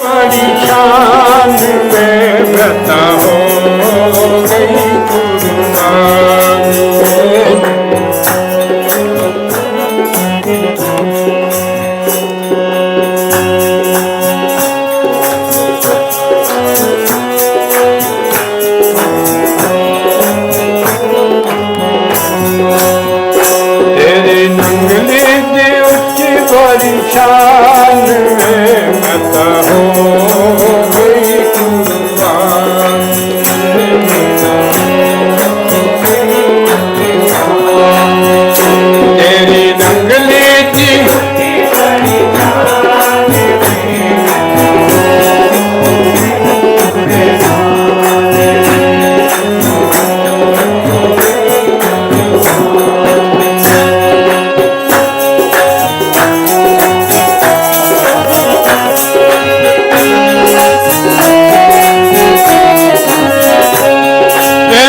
बड़ी शान में व्रत हो गई कुर्बान। तेरी नंगली दी उच्ची बड़ी शान में व्रत हो गई कुर्बान। तेरी नंगली दी बड़ी शान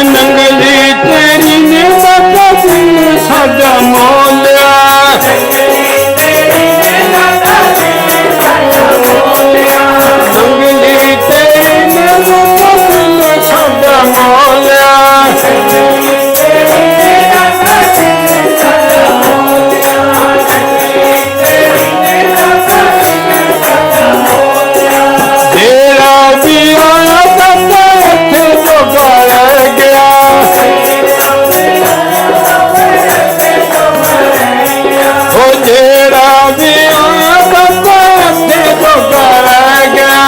नंगली तेरी ने सादा मोलिया। नंगली तेरी ने सादा मोलिया। तेरा भी आया बता थे तो गड़ गया। ओ तेरा भी आया बता थे तो गड़ गया।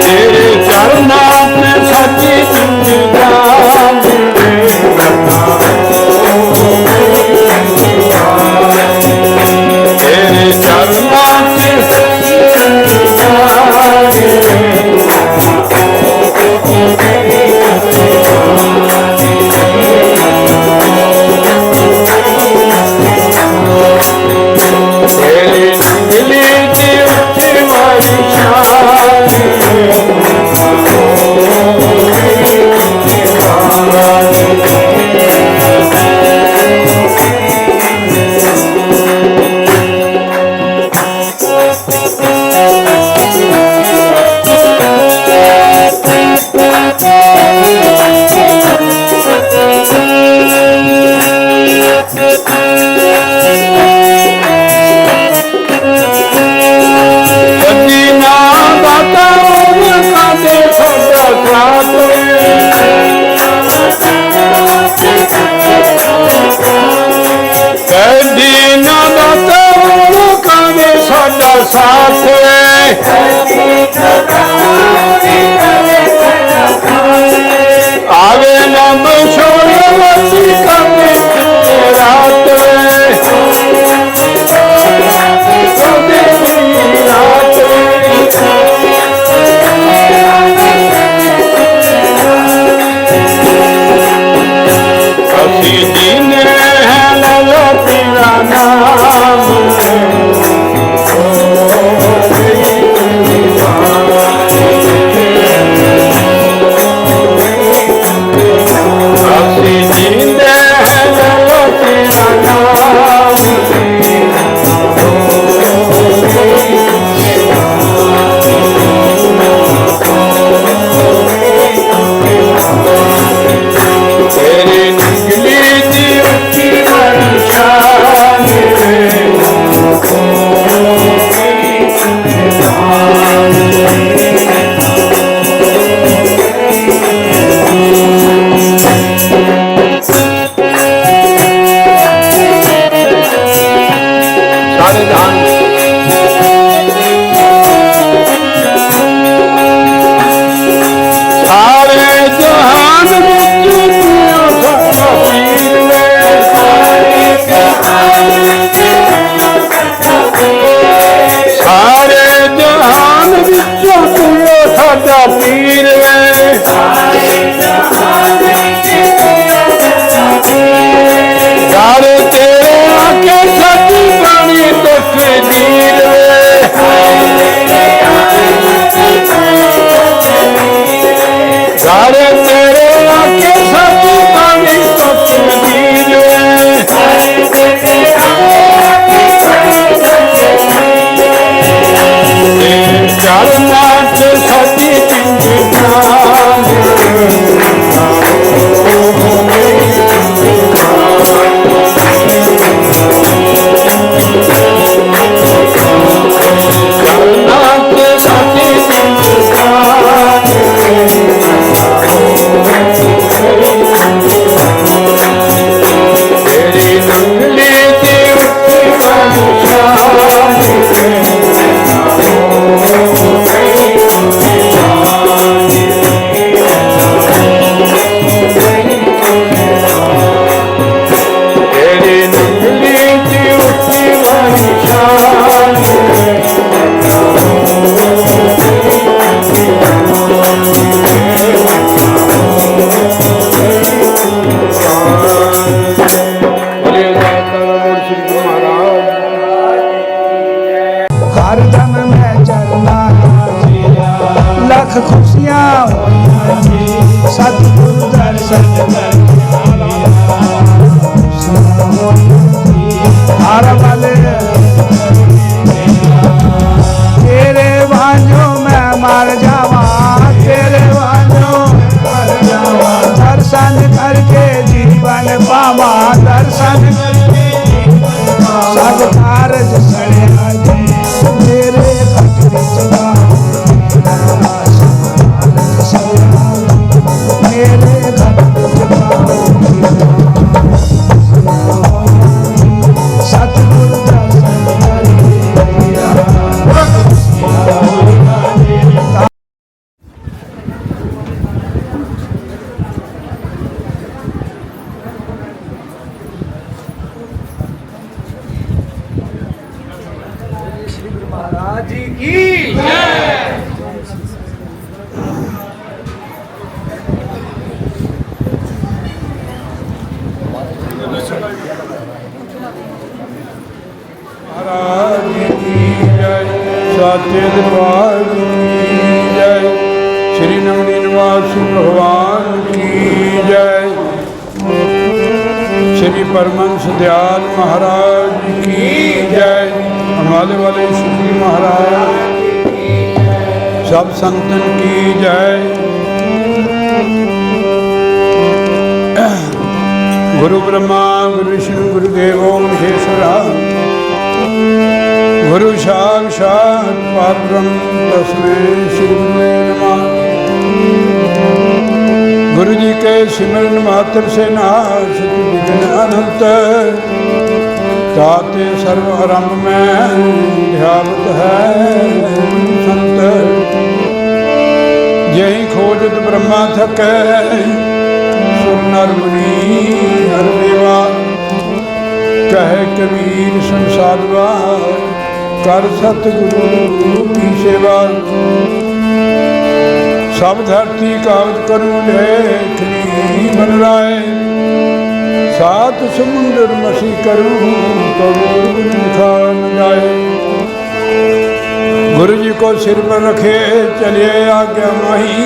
तेरे चरणों में सची जान तेरे चरणों से तेरी नंगली की उच्ची बड़ी शान सदीना दाता उनका देखो दसात। सदीना दाता उनका देखो दसात। आवे नम छोड़वती कभी रात कसी दिन है लो तेरा नाम तेरी नंगली दी उच्ची बड़ी शान खुशियाँ सतगुरु दर्शन हर वाले तेरे भांजों मैं मर जावा, तेरे भांजों मर जावा, दर्शन करके जीवन पावा, दर्शन करके सब कारज सड़े मेरे खतरे चला मेरे सतगुरु दर्शन महाराज जी की महाराज की जय, साचे दरबार की जय, श्री नवनी निवास भगवान की जय, श्री परमहंस दयाल महाराज की जय, हमारे वाले श्री महाराज सब संतन की जय। गुरु ब्रह्मा गुरु विष्णु गुरुदेवो महेश्वरा, गुरु साक्षात् परब्रह्म तस्मै श्री गुरुवे नमः। गुरु जी के सिमरन मात्र से नाश विघ्न अनंत, ताते सर्व आरंभ में ध्यावत है संत। यही खोजत ब्रह्मा थकै, सुर नर मुनि हर देवा, कहे कबीर संसारवा, कर सतगुरु की सेवा। सब धरती कागज करूँ लेखनी बन राय, सात समुंदर मसी करूँ तो लिखा न जाए। गुरु जी को सिर पर रखे चलिए आज्ञा माही,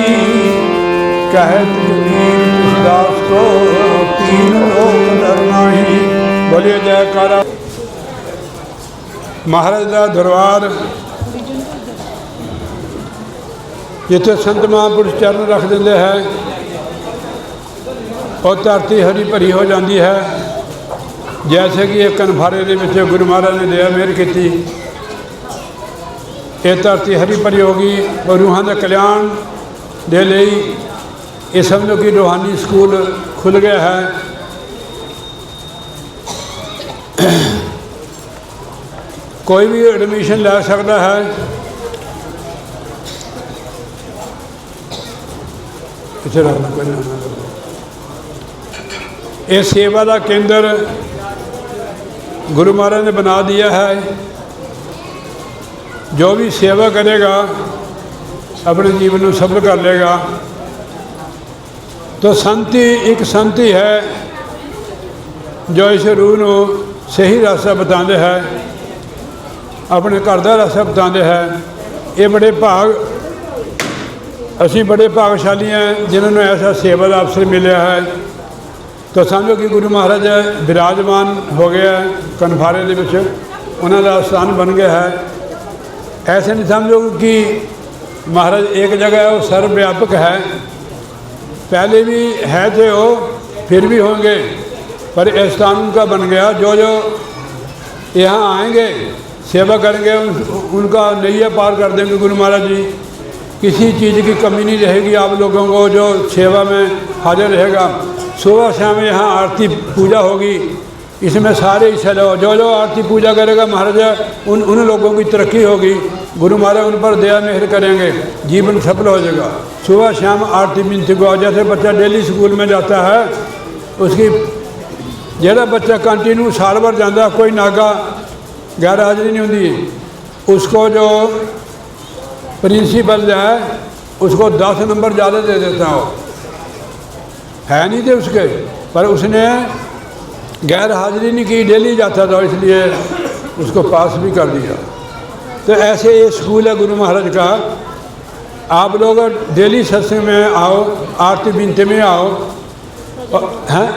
कहे कबीर दास को तीन लोक डरना ही। बोलिए जयकारा। महाराज का दरबार जिथे संत महापुरुष चरण रख देंगे है और धरती हरी भरी हो जाती है। जैसे कि एक कनफारे के गुरु महाराज ने दया मेहर की, ये धरती हरी भरी होगी और रूहां के कल्याण दे लई ये समझो कि रूहानी स्कूल खुल गया है। कोई भी एडमिशन ले सकता है। ये सेवा का केंद्र गुरु महाराज ने बना दिया है। जो भी सेवा करेगा अपने जीवन को सफल कर लेगा। तो संति एक संति है जो इस रूह को सही रास्ता बताते हैं, अपने घर का रास्ता बताते हैं। ये बड़े भाग असी बड़े भागशाली हैं जिन्होंने ऐसा सेवा का अवसर मिला है। तो समझो कि गुरु महाराज विराजमान हो गया है कनफारे के विच, उन्होंने स्थान बन गया है। ऐसे नहीं समझो कि महाराज एक जगह है, वो सर्वव्यापक है। पहले भी है थे वो, फिर भी होंगे, पर इस स्थान उनका बन गया। जो जो यहाँ आएंगे सेवा करेंगे उनका नैया पार कर देंगे गुरु महाराज जी। किसी चीज़ की कमी नहीं रहेगी आप लोगों को जो सेवा में हाजिर रहेगा। सुबह शाम यहाँ आरती पूजा होगी, इसमें सारे हिस्सा लो। जो जो आरती पूजा करेगा महाराज उन लोगों की तरक्की होगी। गुरु महाराज उन पर दया मेहर करेंगे, जीवन सफल हो जाएगा। सुबह शाम आरती बिनती को, जैसे बच्चा डेली स्कूल में जाता है, उसकी जोड़ा बच्चा कंटिन्यू साल भर जाता, कोई नागा गैर हाजिरी नहीं होती, उसको जो प्रिंसिपल है उसको 10 नंबर ज़्यादा दे देता हो। है नहीं थे उसके, पर उसने गैर हाजिरी नहीं की, डेली जाता था, इसलिए उसको पास भी कर दिया। तो ऐसे ये स्कूल है गुरु महाराज का। आप लोग डेली सत्संग में आओ, आरती बिनती में आओ, हैं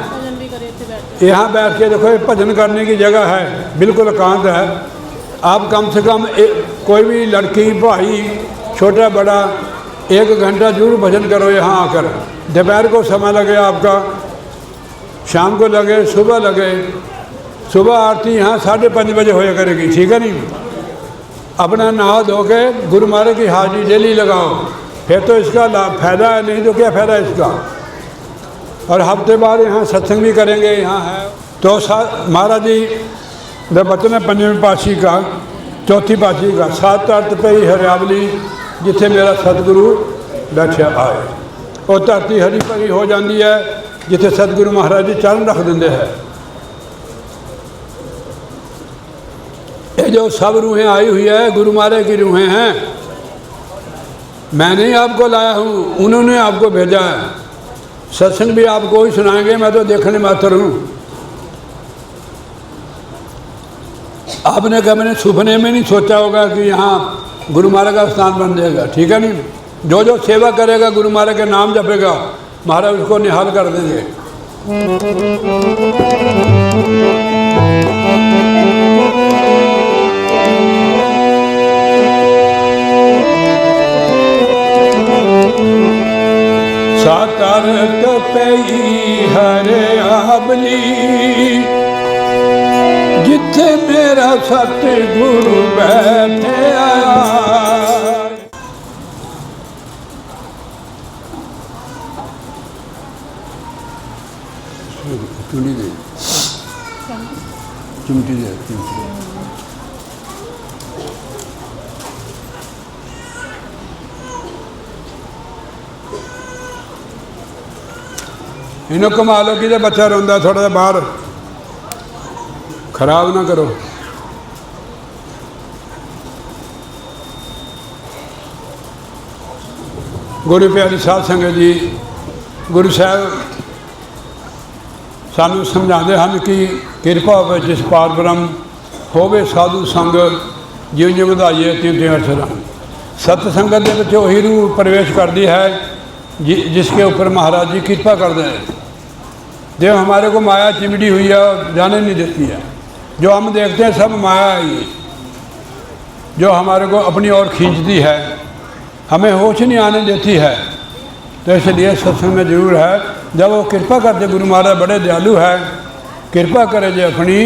यहाँ बैठ के देखो, ये भजन करने की जगह है, बिल्कुल एकांत है। आप कम से कम कोई भी लड़की भाई छोटा बड़ा 1 घंटा जरूर भजन करो यहाँ आकर। दोपहर को समय लगे आपका, शाम को लगे, सुबह लगे। सुबह आरती यहाँ 5:30 बजे होया करेगी, ठीक है नहीं। अपना नहा धो के गुरु महाराज की हाजिरी डेली लगाओ, फिर तो इसका फ़ायदा है, नहीं तो क्या फ़ायदा है इसका। और हफ्ते बाद यहाँ सत्संग भी करेंगे, यहाँ है। तो महाराज जी द बचन है 5वें पातशाही का, 4थी पातशाही का, 7 अर्थ पे ही हरियावली जिथे मेरा सतगुरु बैठा आए। और धरती हरी भरी हो जाती है जिथे सतगुरु महाराज जी चरण रख देंगे हैं। ये जो सब रूहें आई हुई है गुरु महाराज की रूहें हैं। मैं नहीं आपको लाया हूँ, उन्होंने आपको भेजा है। सत्संग भी आपको ही सुनाएंगे, मैं तो देखने मात्र हूँ। आपने कभी सपने में नहीं सोचा होगा कि यहाँ गुरु महाराज का स्थान बन जाएगा, ठीक है नहीं। जो जो सेवा करेगा गुरु महाराज के नाम जपेगा, महाराज उसको निहाल कर देंगे। सात पई हरियावली जिथे मेरा सतगुरु बैठे आया। चुनी दे, चिमटी दे, चिमटी। इन्हों कमा लो कि बच्चा रोंदा, थोड़ा जा बाहर खराब ना करो। गुरु प्यारी साध संगत जी, गुरु साहब सानू समझाते हैं कि किरपा हो जिस पार ब्रह्म होवे साधु संग जिउं जिउं ਵਧਾਈਏ त्यों अक्षर। सतसंगत के बच्चे वही रूह प्रवेश करती है जिसके ऊपर महाराज जी कृपा करते हैं। जो हमारे को माया चिमड़ी हुई है जाने नहीं देती है। जो हम देखते हैं सब माया ही, जो हमारे को अपनी ओर खींचती है, हमें होश नहीं आने देती है। तो इसलिए सत्संग में जरूर है, जब वो कृपा करते, गुरु महाराज बड़े दयालु है, कृपा करे जो अपनी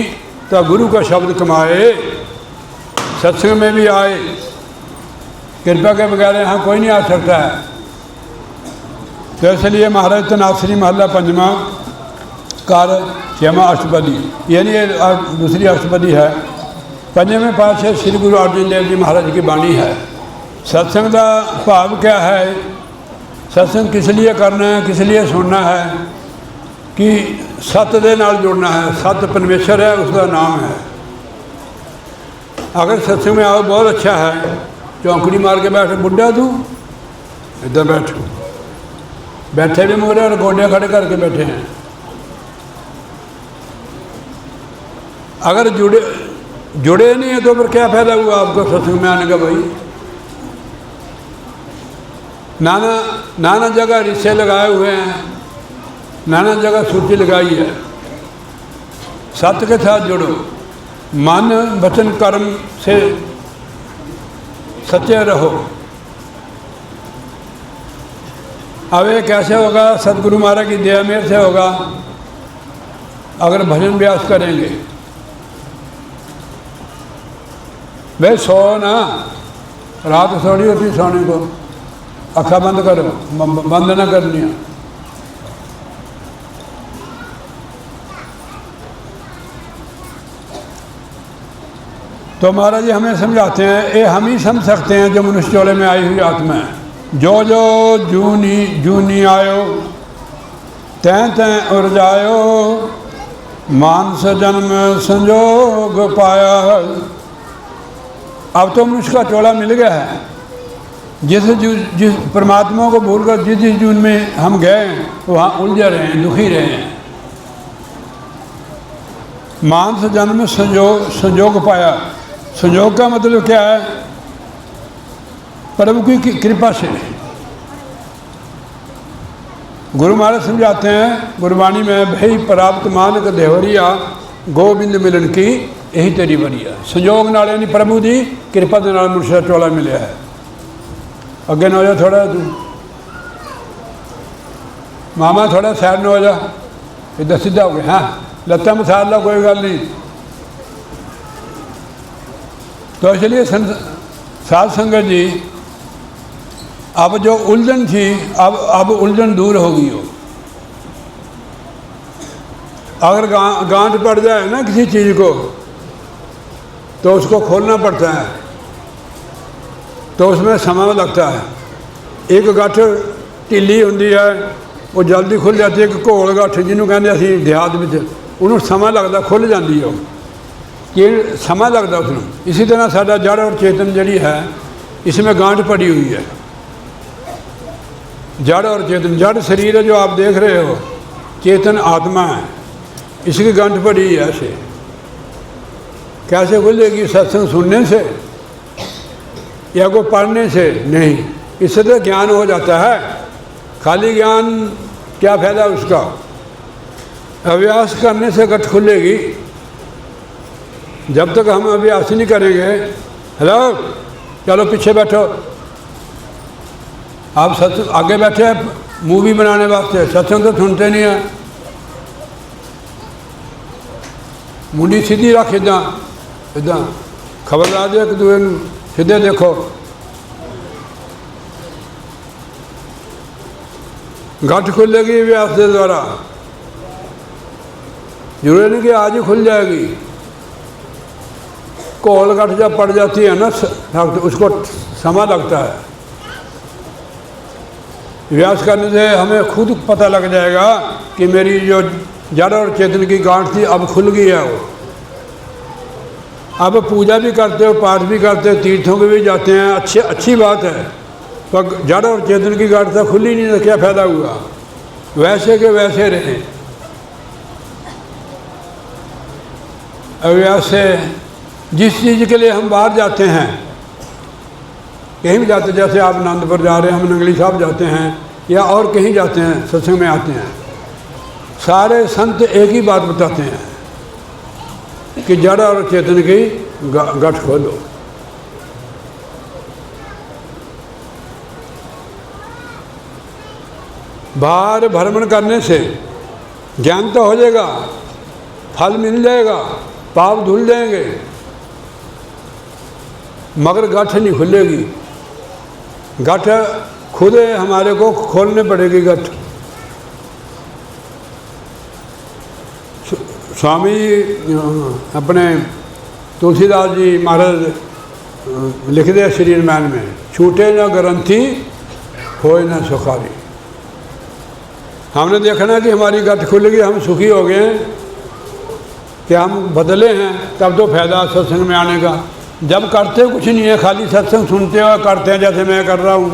तो गुरु का शब्द कमाए, सत्संग में भी आए। कृपा के बगैर यहाँ कोई नहीं आ सकता है। तो इसलिए महाराज तनासरी महला 5वां कार 6वां अष्टपदी, यानी ये दूसरी अष्टपदी है। 5वें पातशाह श्री गुरु अर्जन देव जी महाराज की बाणी है। सत्संग का भाव क्या है, सत्संग किस लिए करना है, किस लिए सुनना है कि सत दे नाल जुड़ना है। सत परमेश्वर है, उसका नाम है। अगर सत्संग में आओ बहुत अच्छा है, चौंकड़ी मार के बैठ, बुढ़ा तू इधर बैठ, बैठे भी मोरे और गोडे खड़े करके बैठे हैं। अगर जुड़े नहीं है तो फिर क्या फायदा हुआ आपको सत्संग में आने का भाई। नाना जगह रिश्ते लगाए हुए हैं, नाना जगह सूची लगाई है। सत्य के साथ जुड़ो, मन वचन कर्म से सच्चे रहो। अब ये कैसे होगा, सतगुरु महाराज की दया मेहर से होगा अगर भजन अभ्यास करेंगे। भाई सो ना, रात थोड़ी होती सोने को, अखा बंद करो, बंद ना करनी। तो महाराज जी हमें समझाते हैं, ये हम ही समझ सकते हैं जो मनुष्य चोले में आई हुई आत्मा है। जो जो जूनी आयो तैं तैं उर्जायो, मानस जन्म संजोग पाया। अब तो मनुष्य का चोला मिल गया है। जिस परमात्मा को भूलकर जिस जून में हम गए वहाँ उलझे रहे हैं, दुखी रहे हैं। मानस जन्म संजोग पाया। संजोग का मतलब क्या है, प्रभु की कृपा से। गुरु महाराज समझाते हैं गुरबाणी में, भई प्राप्त मानक देवरिया गोबिंद मिलन की यही तेरी बरिया। संयोग नाल यानी प्रभु की कृपा के नाल मुर्शदा चोला मिले है। अगे न हो जा थोड़ा, तू मामा थोड़ा सैड न हो जा, इधर सीधा हो गया। हाँ लत्ता मसाल ला, कोई गल नहीं। तो इसलिए साध संगत जी, अब जो उलझन थी अब उलझन दूर हो गई हो। अगर गांठ पड़ जाए ना किसी चीज़ को तो उसको खोलना पड़ता है, तो उसमें समय लगता है। एक गठ ढिली होंगी है, वो जल्दी खुल जाती है। एक घोल गठ जिन्हों कहते असी देहात में, उन्होंने समय लगता, खुल जाती है कि समय लगता उसमें। इसी तरह साडा जड़ और चेतन जी है, इसमें गांठ पड़ी हुई है। जड़ और चेतन, जड़ शरीर है जो आप देख रहे हो, चेतन आत्मा है, इसकी गांठ पड़ी है। ऐसे कैसे खुलेगी? सत्संग सुनने से या को पढ़ने से नहीं, इससे तो ज्ञान हो जाता है। खाली ज्ञान क्या फायदा उसका? अभ्यास करने से गठ खुलेगी। जब तक हम अभ्यास नहीं करेंगे, हेलो चलो पीछे बैठो, आप सत्संग आगे बैठे हैं मूवी बनाने वास्ते, सत्संग तो सुनते नहीं हैं। मुंडी सीधी रख, इदा खबरदार दे एक दूसरे सीधे देखो। गठ खुलेगी अभ्यास के द्वारा, जरूरी नहीं कि आज ही खुल जाएगी। घोल गठ जब पड़ जाती है ना, उसको समय लगता है। अभ्यास करने से हमें खुद पता लग जाएगा कि मेरी जो जड़ और चेतन की गांठ थी अब खुल गई है। वो अब पूजा भी करते हो, पाठ भी करते हो, तीर्थों के भी जाते हैं, अच्छी बात है। पर जड़ और चेतन की गांठ तो खुली नहीं, तो क्या फायदा हुआ? वैसे के वैसे रहे। अभ्यास से जिस चीज़ के लिए हम बाहर जाते हैं, कहीं भी जाते, जैसे आप आनंदपुर जा रहे हैं, हम नंगली साहब जाते हैं या और कहीं जाते हैं, सत्संग में आते हैं, सारे संत एक ही बात बताते हैं कि जड़ और चेतन की गठ खोलो। बाहर भ्रमण करने से ज्ञान तो हो जाएगा, फल मिल जाएगा, पाप धुल जाएंगे, मगर गठ नहीं खुलेगी। गठ खुद हमारे को खोलने पड़ेगी। गठ स्वामी अपने तुलसीदास जी महाराज लिखते हैं श्री रामायण में, छूटे न ग्रंथि होए न सुखारी। हमने देखना कि हमारी गठ खुल गई, हम सुखी हो गए हैं, कि हम बदले हैं, तब तो फायदा सत्संग में आने का। जब करते कुछ नहीं है, खाली सत्संग सुनते हो करते हैं, जैसे मैं कर रहा हूँ,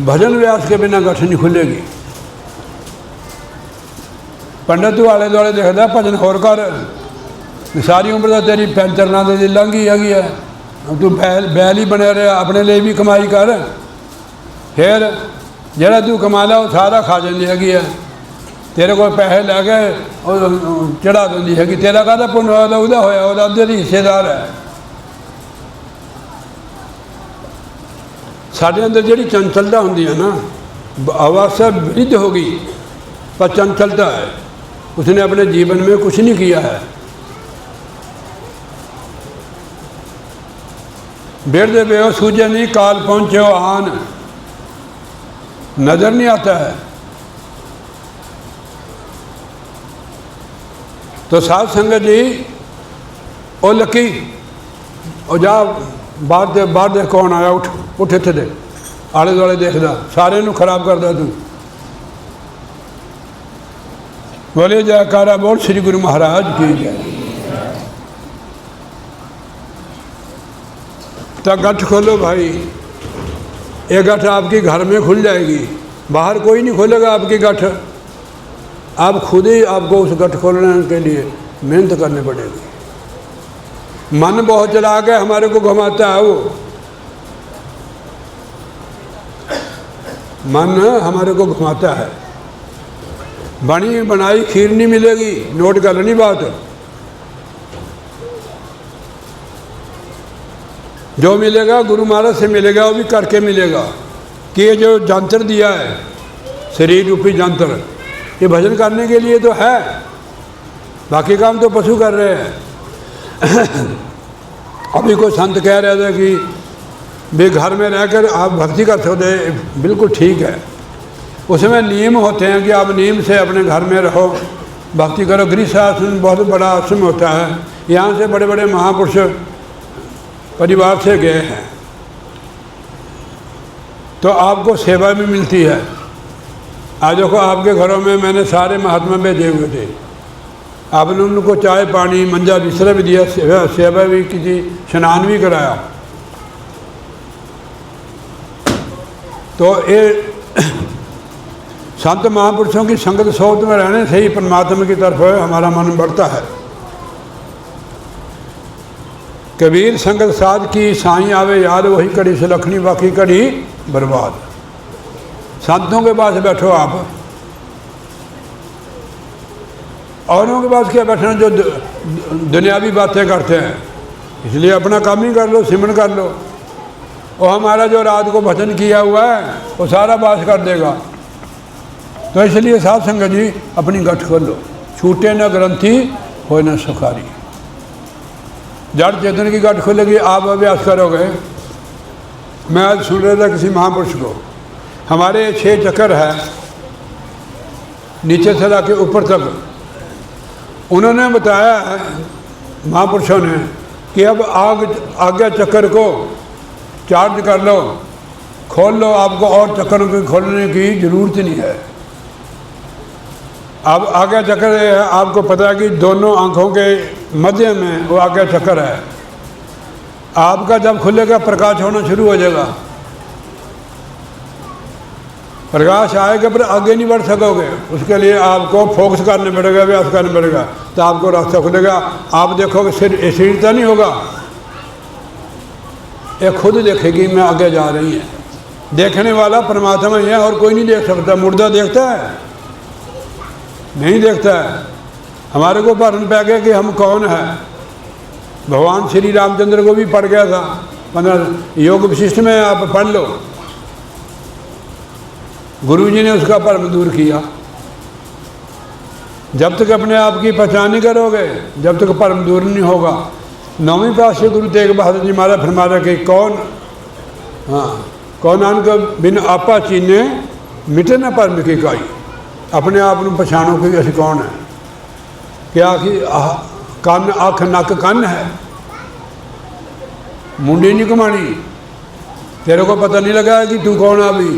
भजन व्यास के बिना गठ नहीं खुलेगी। पंडित तू आले दुआले देखता भजन होर कर, सारी उम्र तो तेरी चरना की लंघी हैगी है, तू बैल ही बने रहा, अपने लिए भी कमाई कर, फिर जरा तू कमा ला वो सारा खा जाती हैगी है। तेरे को पैसे लैके चढ़ा देंगी हैगी, तेरा कहता पुण्य होया वह होया, वह अद्धे की हिस्सेदार है। साढ़े अंदर जी चंचलता होंगी है ना, अवस्था वृद्ध होगी पर चंचलता है, उसने अपने जीवन में कुछ नहीं किया है। बेड़ बेहो सूझे नहीं, काल पहुँचे हो आन, नज़र नहीं आता है। तो साध संगत जी, ओ लकी ओ जा बाहर दे कौन आया, उठ इत्थे दे, आले दुआले देखदा, सारे नूं खराब करदा तू। बोले जयकारा बोल श्री गुरु महाराज की जय। तो गठ खोलो भाई, ये गठ आपकी घर में खुल जाएगी, बाहर कोई नहीं खोलेगा आपकी गठ। आप खुद ही आपको उस गठ खोलने के लिए मेहनत करनी पड़ेगी। मन बहुत चला के हमारे को घुमाता है, वो मन हमारे को घुमाता है। बनी बनाई खीर नहीं मिलेगी, नोट कर लेनी बात। जो मिलेगा गुरु महाराज से मिलेगा, वो भी करके मिलेगा कि ये जो जंतर दिया है, शरीर रूपी जंतर, ये भजन करने के लिए तो है, बाकी काम तो पशु कर रहे हैं। अभी कोई संत कह रहे थे कि भी घर में रहकर आप भक्ति कर सकते, बिल्कुल ठीक है। उसमें नियम होते हैं कि आप नियम से अपने घर में रहो, भक्ति करो। गृह आश्रम बहुत बड़ा आश्रम होता है, यहाँ से बड़े बड़े महापुरुष परिवार से गए हैं, तो आपको सेवा भी मिलती है। आज देखो आपके घरों में मैंने सारे महात्मा भेजे हुए थे, आपने उनको चाय पानी मंजा बिस्तरा भी दिया, सेवा भी की थी, स्नान भी कराया। तो ये संत महापुरुषों की संगत सोच में रहने से ही परमात्मा की तरफ हमारा मन बढ़ता है। कबीर संगत साध की साईं आवे याद, वही कड़ी से लखनी बाकी कड़ी बर्बाद। संतों के पास बैठो आप, औरों के पास क्या बैठना जो दुनियावी बातें करते हैं। इसलिए अपना काम ही कर लो, सिमरन कर लो। और हमारा जो रात को भजन किया हुआ है वो सारा बास कर देगा। तो इसलिए साध संगत जी अपनी गठ खोल लो, छूटे न ग्रंथि हो न सुखारी। जड़ चेतन की गठ खुलेगी, आप अभ्यास करोगे। मैं आज सुन रहा था किसी महापुरुष को, हमारे 6 चक्कर है नीचे से लाके ऊपर तक। उन्होंने बताया महापुरुषों ने कि अब आगे चक्कर को चार्ज कर लो, खोल लो, आपको और चक्करों को खोलने की जरूरत नहीं है। अब आगे चक्कर है, आपको पता है कि दोनों आंखों के मध्य में वो आगे चक्कर है। आपका जब खुलेगा प्रकाश होना शुरू हो जाएगा, प्रकाश आएगा पर आगे नहीं बढ़ सकोगे। उसके लिए आपको फोकस करना पड़ेगा, अभ्यास करना पड़ेगा, तो आपको रास्ता खुलेगा। आप देखोगे सिर सीढ़ता नहीं होगा, ये खुद देखेगी मैं आगे जा रही है। देखने वाला परमात्मा ही है और कोई नहीं देख सकता। मुर्दा देखता है? नहीं देखता है। हमारे को भरम पै गया कि हम कौन है। भगवान श्री रामचंद्र को भी पढ़ गया था 15 योग विशिष्ट में, आप पढ़ लो। गुरुजी ने उसका भरम दूर किया। जब तक अपने आप की पहचान नहीं करोगे, जब तक भरम दूर नहीं होगा। 9वीं पास से गुरु तेग बहादुर जी महाराज फरमाया कि कौन नानक बिन आपा चीने मिटे न भरम की काई। अपने आप को पछाणो कि असी कौन है। क्या कि कन अख नक कन है, मुंडी नहीं घुमानी। तेरे को पता नहीं लगा कि तू कौन आ भी।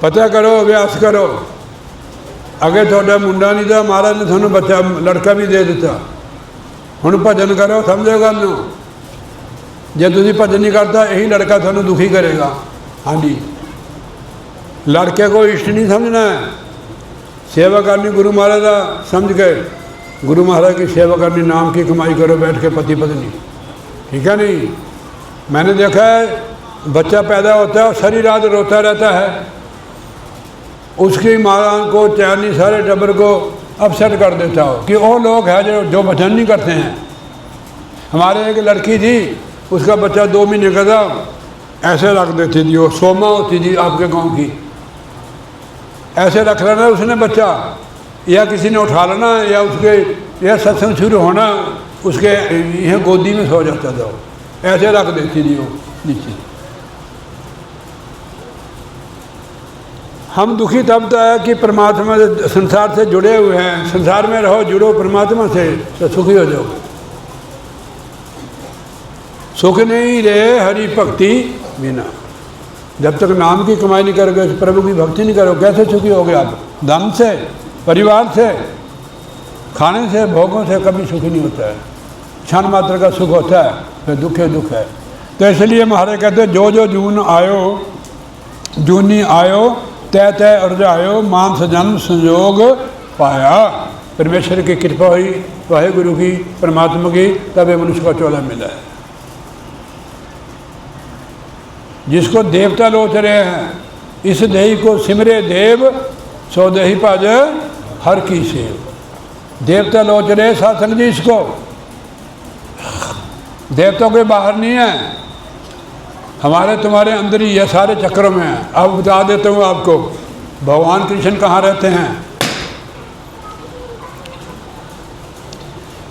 पता करो, अभ्यास करो। अगे थोड़ा मुंडा नहीं था, महाराज ने थानू बच्चा लड़का भी दे दिता। हुण भजन करो, समझो गल नूं। जे तुसीं भजन नहीं करता, यही लड़का थानू दुखी करेगा। हाँ जी, लड़के को इष्ट नहीं समझना है। सेवा करनी गुरु महाराज का समझ के, गुरु महाराज की सेवा करनी, नाम की कमाई करो बैठ के पति पत्नी, ठीक है नहीं। मैंने देखा है बच्चा पैदा होता है और सारी रात रोता रहता है, उसकी माँ को चैन नहीं, सारे टब्बर को अपसेट कर देता हो कि वो लोग हैं जो भजन नहीं करते हैं। हमारे एक लड़की थी, उसका बच्चा 2 महीने का था, ऐसे रख देती थी। वो सोमा होती थी आपके गांव की, ऐसे रख लेना उसने बच्चा, या किसी ने उठा लेना, या उसके यह सत्संग शुरू होना उसके यह गोदी में सो जाता था। वो ऐसे रख देती थी वो नीचे। हम दुखी तब है कि परमात्मा से, संसार से जुड़े हुए हैं। संसार में रहो, जुड़ो परमात्मा से, तो सुखी हो जाओगे। सुख नहीं रहे हरि भक्ति बिना। जब तक नाम की कमाई नहीं करोगे, प्रभु की भक्ति नहीं करोगे, कैसे सुखी होगे आप? धन से, परिवार से, खाने से, भोगों से कभी सुखी नहीं होता है। क्षण मात्र का सुख होता है, फिर दुख है, दुख है। तो इसलिए महाराज कहते हैं जो जो जून आयो, जूनी आयो तय तय अर्जायो, मानस जन्म संयोग पाया। परमेश्वर की कृपा हुई, वाहेगुरु की, परमात्मा की, तब ये मनुष्य का चोला मिला है। जिसको देवता लोच रहे हैं, इस देही को सिमरे देव, सो देही भज हर की सेव। देवता लोच रहे सत्संग जी इसको, देवता कोई बाहर नहीं है, हमारे तुम्हारे अंदर ही है, सारे चक्रों में है। अब बता देता हूँ आपको भगवान कृष्ण कहाँ रहते हैं।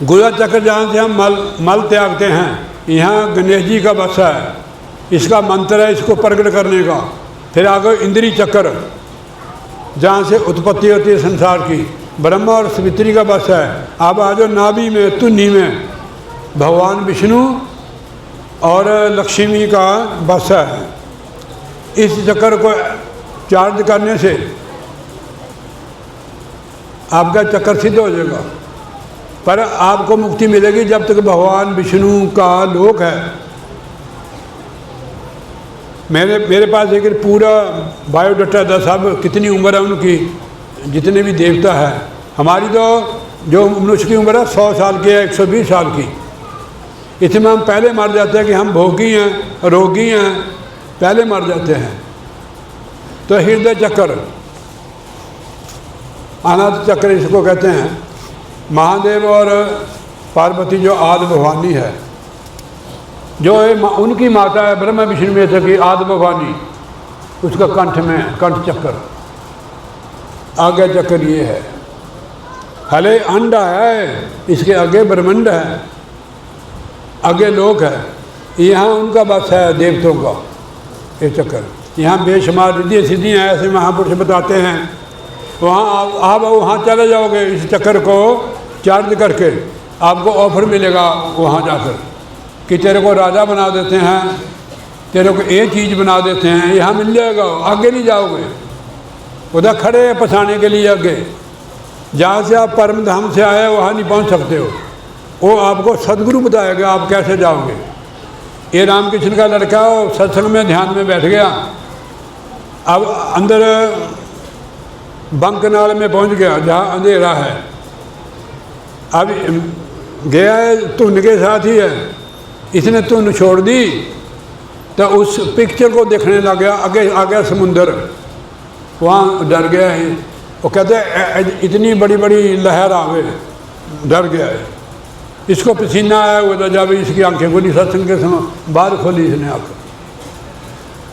गुदा चक्र जहाँ से हम मल त्यागते हैं, यहाँ गणेश जी का बसा है, इसका मंत्र है इसको प्रकट करने का। फिर आगे इंद्री चक्र जहाँ से उत्पत्ति होती है संसार की, ब्रह्मा और सवित्री का बसा है। अब आ जाओ नाभि में, तुन्नी में भगवान विष्णु और लक्ष्मी का बसा है। इस चक्र को चार्ज करने से आपका चक्कर सिद्ध हो जाएगा, पर आपको मुक्ति मिलेगी जब तक भगवान विष्णु का लोक है। मेरे पास एक पूरा बायोडाटा था, सब कितनी उम्र है उनकी, जितने भी देवता है। हमारी तो जो मनुष्य की उम्र है 100 साल की है, 120 साल की। इसमें हम पहले मर जाते हैं कि हम भोगी हैं, रोगी हैं, पहले मर जाते हैं। तो हृदय चक्र, अनाथ चक्र इसको कहते हैं। महादेव और पार्वती जो आदि भवानी है, जो उनकी माता है ब्रह्मा विष्णु में से की आदि भवानी, उसका कंठ में कंठ चक्र, आगे चक्र ये है। हले अंडा है, इसके आगे ब्रह्मांड है, आगे लोक है। यहाँ उनका बस है देवताओं का ये चक्कर। यहाँ बेशुमार रिद्धि सिद्धियाँ ऐसे महापुरुष बताते हैं। वहाँ आप वहाँ चले जाओगे, इस चक्कर को चार्ज करके आपको ऑफर मिलेगा वहाँ जाकर कि तेरे को राजा बना देते हैं, तेरे को एक चीज़ बना देते हैं, यहाँ मिल जाएगा। आगे नहीं जाओगे, उधर खड़े हैं फंसाने के लिए। आगे जहाँ से आप परम धाम से आए वहाँ नहीं पहुँच सकते हो, वो आपको सदगुरु बताएगा आप कैसे जाओगे। ये रामकृष्ण का लड़का सत्संग में ध्यान में बैठ गया, अब अंदर बंकनाल में पहुंच गया जहाँ अंधेरा है। अब गया है धुन के साथ ही है, इसने धुन छोड़ दी तो उस पिक्चर को देखने लग गया। आगे आ गया समुंदर, वहाँ डर गया है। वो कहते हैं इतनी बड़ी बड़ी लहर आवे, डर गया है। इसको पसीना आया वो तो जब इसकी आंखें खोली, सत्संग के समय बाहर खोली इसने आकर।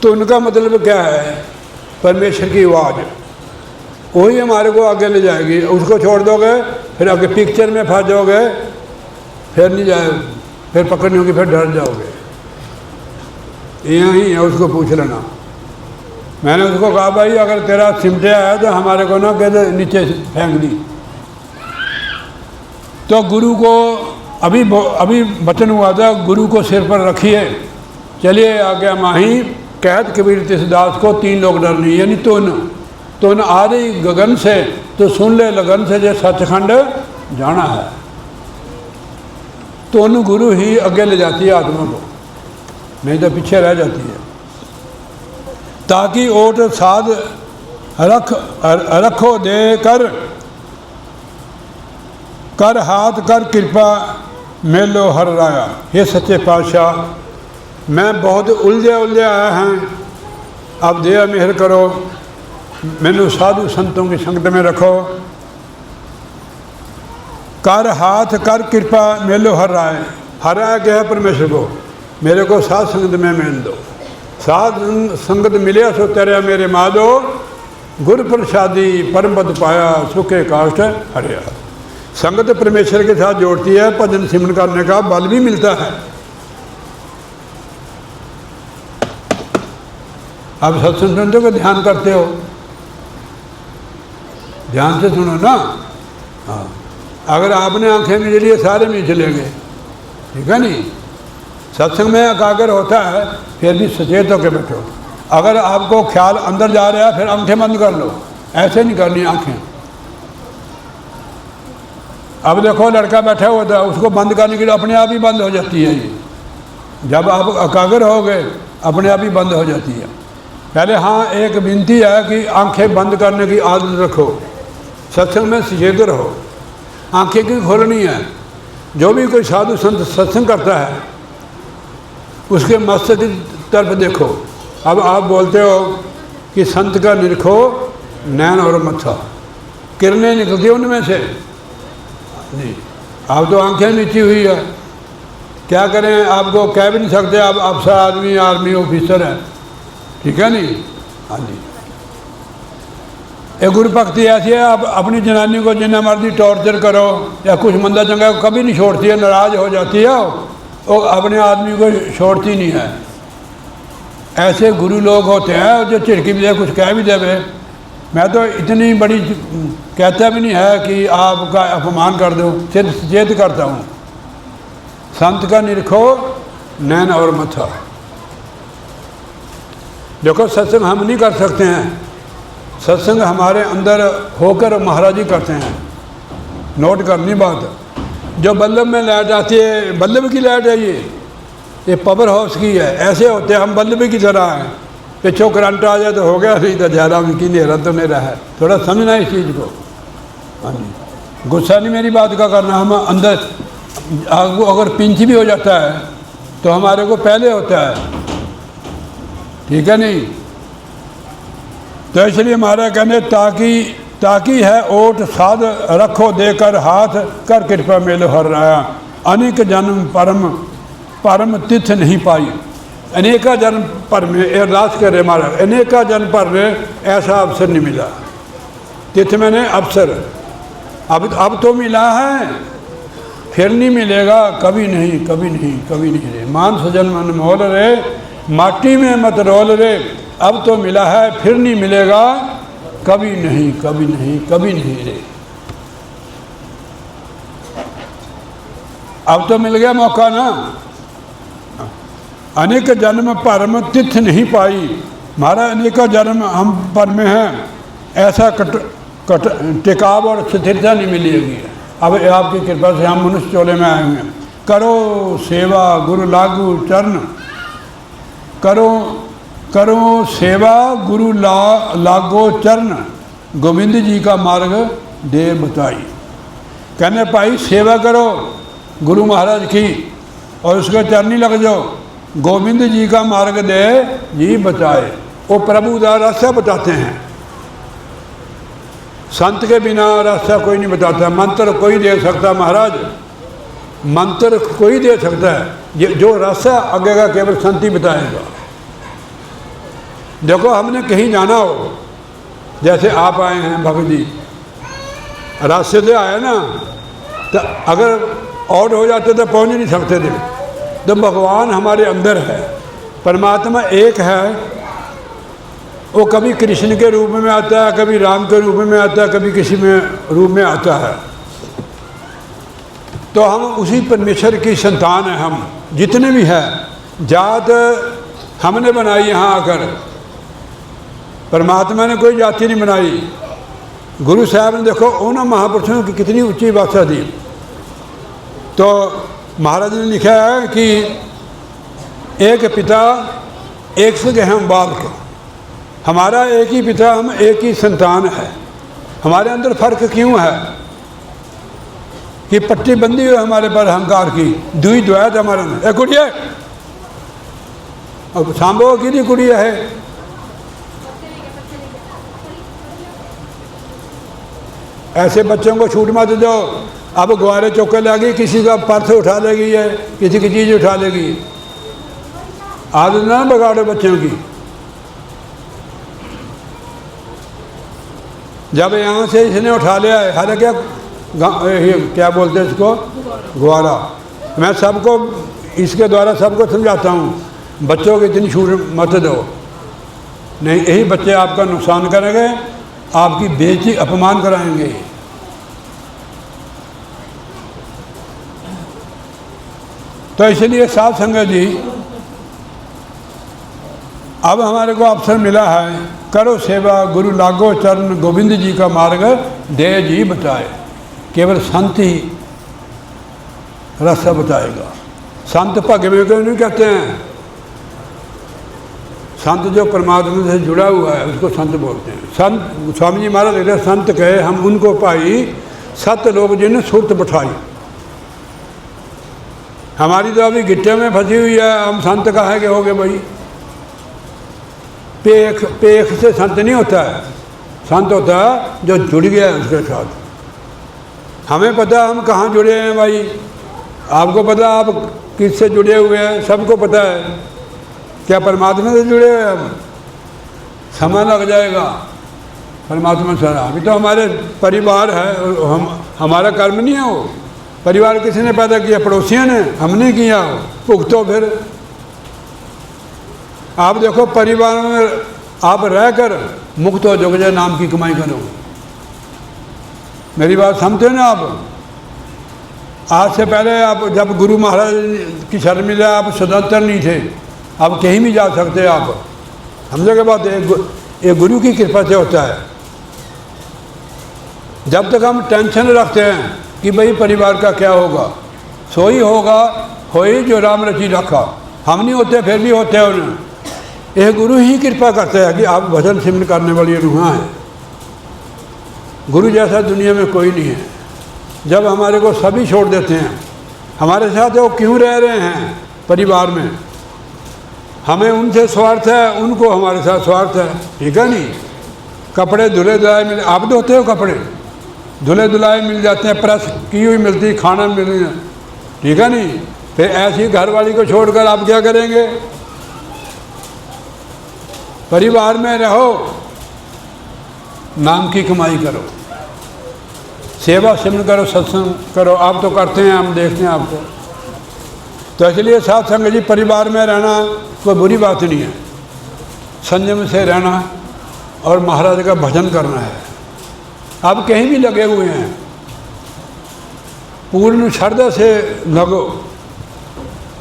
तो उनका मतलब क्या है, परमेश्वर की आवाज़ वही हमारे को आगे ले जाएगी। उसको छोड़ दोगे फिर आगे पिक्चर में फंस जाओगे, फिर नहीं जाए, फिर पकड़नी होगी, फिर डर जाओगे। यही है, उसको पूछ लेना। मैंने उसको कहा भाई अगर तेरा सिमटिया है तो हमारे को ना कहते नीचे फेंक दी। तो गुरु को अभी वचन हुआ था, गुरु को सिर पर रखिए, चलिए आ गया माही। कहत कबीर तिस दास को 3 लोग डर नहीं, यानी तुन आ रही गगन से तो सुन ले लगन से, जो सचखंड जाना है। तुन गुरु ही आगे ले जाती है आत्मा को, नहीं तो पीछे रह जाती है। ताकि ओट साध रखो दे कर हाथ कर कृपा मेलो हर राया। हे सच्चे पातशाह, मैं बहुत उलझे आया हैं, अब दया मेहर करो, मैनू साधु संतों की संगत में रखो। कर हाथ कर कृपा मेलो हर राय। हर राय क्या है, परमेश्वर को मेरे को साध संगत में मिल दो। साध संगत मिले सो तेरे मेरे माधो, गुर प्रसादी परम पद पाया, सुखे काष्ठ हरिया। संगत परमेश्वर के साथ जोड़ती है, भजन सिमरन करने का बल भी मिलता है। आप सत्संग सुनते हो, ध्यान करते हो, ध्यान से सुनो ना। हाँ, अगर आपने आंखें मिल लिए सारे में चले गए, ठीक है नहीं। सत्संग में एकाग्र होता है, फिर भी सचेत होकर बैठो। अगर आपको ख्याल अंदर जा रहा है फिर आंखें बंद कर लो, ऐसे नहीं करनी आंखें। अब देखो लड़का बैठा हुआ था, उसको बंद करने के लिए अपने आप ही बंद हो जाती है। ये जब आप एकाग्र हो गए अपने आप ही बंद हो जाती है। पहले हाँ एक विनती है कि आंखें बंद करने की आदत रखो, सत्संग में सचेत रहो, आंखें क्यों खोलनी है। जो भी कोई साधु संत सत्संग करता है उसके मस्तक की तरफ देखो, अब आप बोलते हो कि संत का निरखो नैन और मत्था, किरणें निकलती उनमें से जी। आप तो आंखें नीची हुई है, क्या करें, आपको कह भी नहीं सकते। आप अफसर आदमी, आर्मी ऑफिसर है, ठीक है नहीं। हाँ जी, एक गुरु भक्ति ऐसी है, आप अपनी जनानी को जिन्ना मर्जी टॉर्चर करो या कुछ मंदा चंगा कभी नहीं छोड़ती है, नाराज हो जाती है, वो अपने आदमी को छोड़ती नहीं है। ऐसे गुरु लोग होते हैं जो झिड़की भी दे, कुछ कह भी देवे। मैं तो इतनी बड़ी कहता भी नहीं है कि आपका अपमान कर दो, सिर्फ सचेत करता हूँ। संत का निरखो नैन और मथा। देखो सत्संग हम नहीं कर सकते हैं, सत्संग हमारे अंदर होकर महाराज जी करते हैं। नोट करनी बात, जो बल्लभ में लाइट आती है, बल्लभ की लाइट है, ये पावर हाउस की है। ऐसे होते हैं हम बल्लभ की तरह हैं, पिछों करंट आ जाए तो हो गया, नहीं तो ज़्यादा की नेरा तो मेरा है। थोड़ा समझना इस चीज़ को। हाँ जी, गुस्सा नहीं मेरी बात का करना। हम अंदर आपको अगर पिंच भी हो जाता है तो हमारे को पहले होता है, ठीक है नहीं। तो इसलिए हमारा कहने ताकि है ओट साध रखो देकर हाथ, कर कृपा मेलो हर राया। अनेक जन्म परम तिथ नहीं पाई। अनेका जन्म पर में अरदास करे महाराज, अनेका जन्म पर में ऐसा अवसर नहीं मिला। तिथ मैंने अवसर, अब तो मिला है, फिर नहीं मिलेगा, कभी नहीं, कभी नहीं, कभी नहीं रे। मान सजन मन मोल रे, माटी में मत रोल रे। अब तो मिला है, फिर नहीं मिलेगा, कभी नहीं, कभी नहीं, कभी नहीं रे। अब तो मिल गया मौका ना। अनेक जन्म परम तिथ नहीं पाई। हमारा अनेक जन्म हम पर में है, ऐसा टिकाव और स्थिरता नहीं मिलेगी। अब आपकी कृपा से हम मनुष्य चोले में आए हुए हैं। करो सेवा गुरु लागू चरण, करो सेवा गुरु लागो चरण, गोविंद जी का मार्ग दे बताई। कहने भाई सेवा करो गुरु महाराज की और उसके चरनी लग जाओ, गोविंद जी का मार्ग दे जी बताए। वो प्रभु का रास्ता बताते हैं, संत के बिना रास्ता कोई नहीं बताता। मंत्र कोई दे सकता महाराज, मंत्र कोई दे सकता है, जो रास्ता आगे का केवल संत ही बताएगा। देखो हमने कहीं जाना हो, जैसे आप आए हैं भगत जी, रास्ते से आए ना, तो अगर आउट हो जाते तो पहुंच नहीं सकते थे। तो भगवान हमारे अंदर है, परमात्मा एक है। वो कभी कृष्ण के रूप में आता है, कभी राम के रूप में आता है, कभी किसी में रूप में आता है। तो हम उसी परमेश्वर की संतान हैं। हम जितने भी हैं, जात हमने बनाई यहाँ आकर, परमात्मा ने कोई जाति नहीं बनाई। गुरु साहब ने देखो उन महापुरुषों की कितनी ऊंची भाषा दी। तो महाराज ने लिखा है कि एक पिता एक से हम बालक, हमारा एक ही पिता, हम एक ही संतान है। हमारे अंदर फर्क क्यों है कि पट्टी बंदी हुई हमारे पर अहंकार की, दुई द्वैत हमारे अंदर। एक कुड़िया अब सांबो की नहीं कुड़िया है। ऐसे बच्चों को छूट मत दो। अब ग्वारे चौके लगी, किसी का पर्स उठा लेगी है, किसी की चीज़ उठा लेगी। आदत ना बिगाड़ो बच्चों की। जब यहाँ से इसने उठा लिया है, हालांकि क्या बोलते हैं इसको, ग्वारा। मैं सबको इसके द्वारा सबको समझाता हूँ, बच्चों को इतनी छूट मत दो, नहीं यही बच्चे आपका नुकसान करेंगे, आपकी बेइज्जती अपमान कराएंगे। तो इसलिए साथ संगत जी, अब हमारे को अवसर मिला है, करो सेवा गुरु लागो चरण, गोविंद जी का मार्ग दे जी बताए। केवल संत ही रास्ता बताएगा। संत भगवे को नहीं कहते हैं, संत जो परमात्मा से जुड़ा हुआ है उसको संत बोलते हैं। संत स्वामी जी महाराज कहते हैं, संत कहे हम उनको पाई, सत लोग जिन्हें सुरत बिठाई। हमारी तो अभी गिट्टे में फंसी हुई है, हम संत कहा के हो गए भाई। पेख पेख से संत नहीं होता है। संत होता है जो जुड़ गया है उसके साथ। हमें पता है हम कहाँ जुड़े हैं भाई, आपको पता आप किससे जुड़े हुए हैं, सबको पता है। क्या परमात्मा से जुड़े हुए हैं हम? समय लग जाएगा परमात्मा से। अभी तो हमारे परिवार है, हमारा कर्म नहीं है वो। परिवार किसी ने पैदा किया? पड़ोसियों ने, हमने किया। भुगतो फिर। आप देखो परिवार में आप रहकर मुक्त हो जाओगे, नाम की कमाई करो। मेरी बात समझते हैं ना आप? आज से पहले आप जब गुरु महाराज की शरण मिले आप स्वतंत्र नहीं थे, आप कहीं भी जा सकते आप। समझे के बाद ये गुरु की कृपा से होता है। जब तक हम टेंशन रखते हैं कि भाई परिवार का क्या होगा, सो ही होगा होई जो राम रची रखा। हम नहीं होते फिर भी होते हैं उन्हें। यह गुरु ही कृपा करते हैं कि आप भजन सिमरन करने वाली रूहां हैं। गुरु जैसा दुनिया में कोई नहीं है। जब हमारे को सभी छोड़ देते हैं, हमारे साथ वो क्यों रह रहे हैं परिवार में? हमें उनसे स्वार्थ है, उनको हमारे साथ स्वार्थ है। ठीक है नहीं? कपड़े धुले धुलाए मिले, आप धोते हो कपड़े? धुले धुलाए मिल जाते हैं, प्रेस की हुई मिलती, खाना मिल रही है। ठीक है नहीं? फिर ऐसी घरवाली को छोड़कर आप क्या करेंगे? परिवार में रहो, नाम की कमाई करो, सेवा सिमरन करो, सत्संग करो। आप तो करते हैं, हम देखते हैं आपको। तो इसलिए साथ संग जी परिवार में रहना कोई बुरी बात नहीं है। संयम से रहना और महाराज का भजन करना है। आप कहीं भी लगे हुए हैं, पूर्ण श्रद्धा से लगो।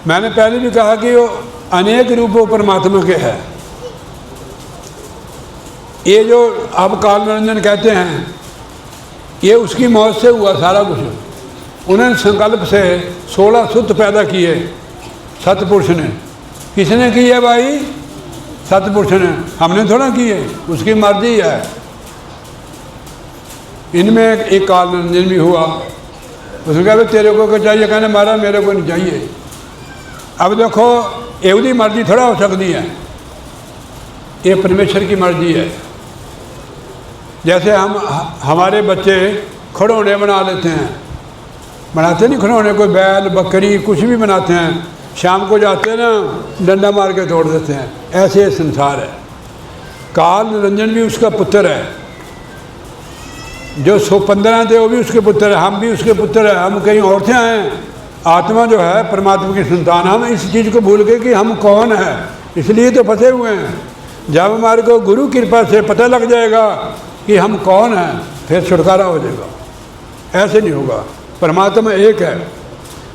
मैंने पहले भी कहा कि वो अनेक रूपों परमात्मा के हैं। ये जो आप काल निरंजन कहते हैं, ये उसकी मौत से हुआ सारा कुछ। उन्होंने संकल्प से 16 सूत्र पैदा किए सतपुरुष ने। किसने किए भाई? सतपुरुष ने। हमने थोड़ा किए, उसकी मर्जी है। इनमें एक काल निरंजन भी हुआ। उसने कहा तेरे को क्या चाहिए? कहने मारा मेरे को नहीं चाहिए। अब देखो एवदी मर्जी थोड़ा हो सकती है, ये परमेश्वर की मर्जी है। जैसे हमारे बच्चे खिलौने बना लेते हैं, बनाते नहीं खिलौने, कोई बैल बकरी कुछ भी बनाते हैं, शाम को जाते हैं ना डंडा मार के तोड़ देते हैं। ऐसे संसार है। काल निरंजन भी उसका पुत्र है। जो 115 थे वो भी उसके पुत्र है, हम भी उसके पुत्र है। हम कहीं और से आए हैं। आत्मा जो है परमात्मा की संतान। हम इस चीज़ को भूल गए कि हम कौन है, इसलिए तो फंसे हुए हैं। जब हमारे को गुरु कृपा से पता लग जाएगा कि हम कौन हैं, फिर छुटकारा हो जाएगा। ऐसे नहीं होगा। परमात्मा एक है।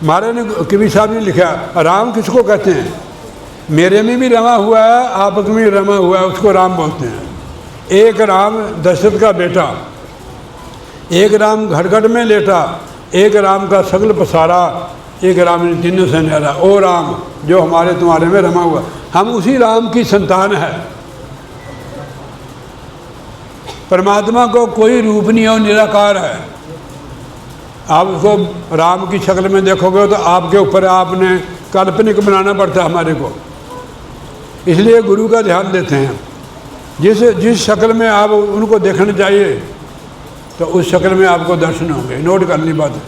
महाराज ने कवि साहब ने लिखा, राम किसको कहते हैं? मेरे में भी रमा हुआ है, आप में भी रमा हुआ है, उसको राम बोलते हैं। एक राम दशरथ का बेटा, एक राम घटघट में लेटा, एक राम का सगल पसारा, एक राम ने तीनों से न्यारा। ओ राम जो हमारे तुम्हारे में रमा हुआ। हम उसी राम की संतान है। परमात्मा को कोई रूप नहीं है, वो निराकार है। आप उसको राम की शक्ल में देखोगे तो आपके ऊपर आपने काल्पनिक बनाना पड़ता है हमारे को। इसलिए गुरु का ध्यान देते हैं। जिस शक्ल में आप उनको देखना चाहिए तो उस शक्ल में आपको दर्शन होंगे। नोट करनी बात है।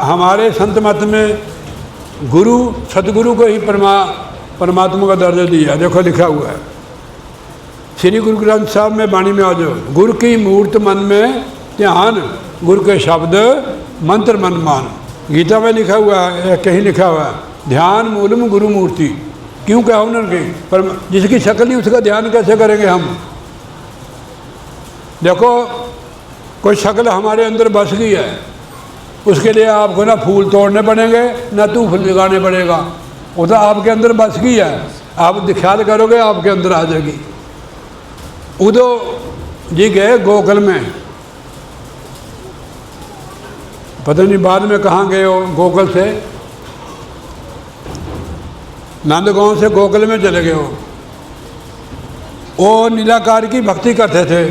हमारे संत मत में गुरु सतगुरु को ही परमात्मा का दर्जा दिया। देखो लिखा हुआ है श्री गुरु ग्रंथ साहब में वाणी में आ जाओ। गुरु की मूर्त मन में ध्यान, गुरु के शब्द मंत्र मन मान। गीता में लिखा हुआ है, कहीं लिखा हुआ है ध्यान मूलम गुरु मूर्ति। क्यों कहा उन्होंने? पर जिसकी शक्ल नहीं उसका ध्यान कैसे करेंगे हम? देखो कोई शक्ल हमारे अंदर बस गई है, उसके लिए आपको ना फूल तोड़ने पड़ेंगे ना धूप लगाने पड़ेगा। वो तो आपके अंदर बस गई है, आप ख्याल करोगे आपके अंदर आ जाएगी। उदो जी गए गोकुल में, पता नहीं बाद में कहाँ गए हो, गोकुल से नंदगांव से गोकुल में चले गए हो। वो निराकार की भक्ति करते थे।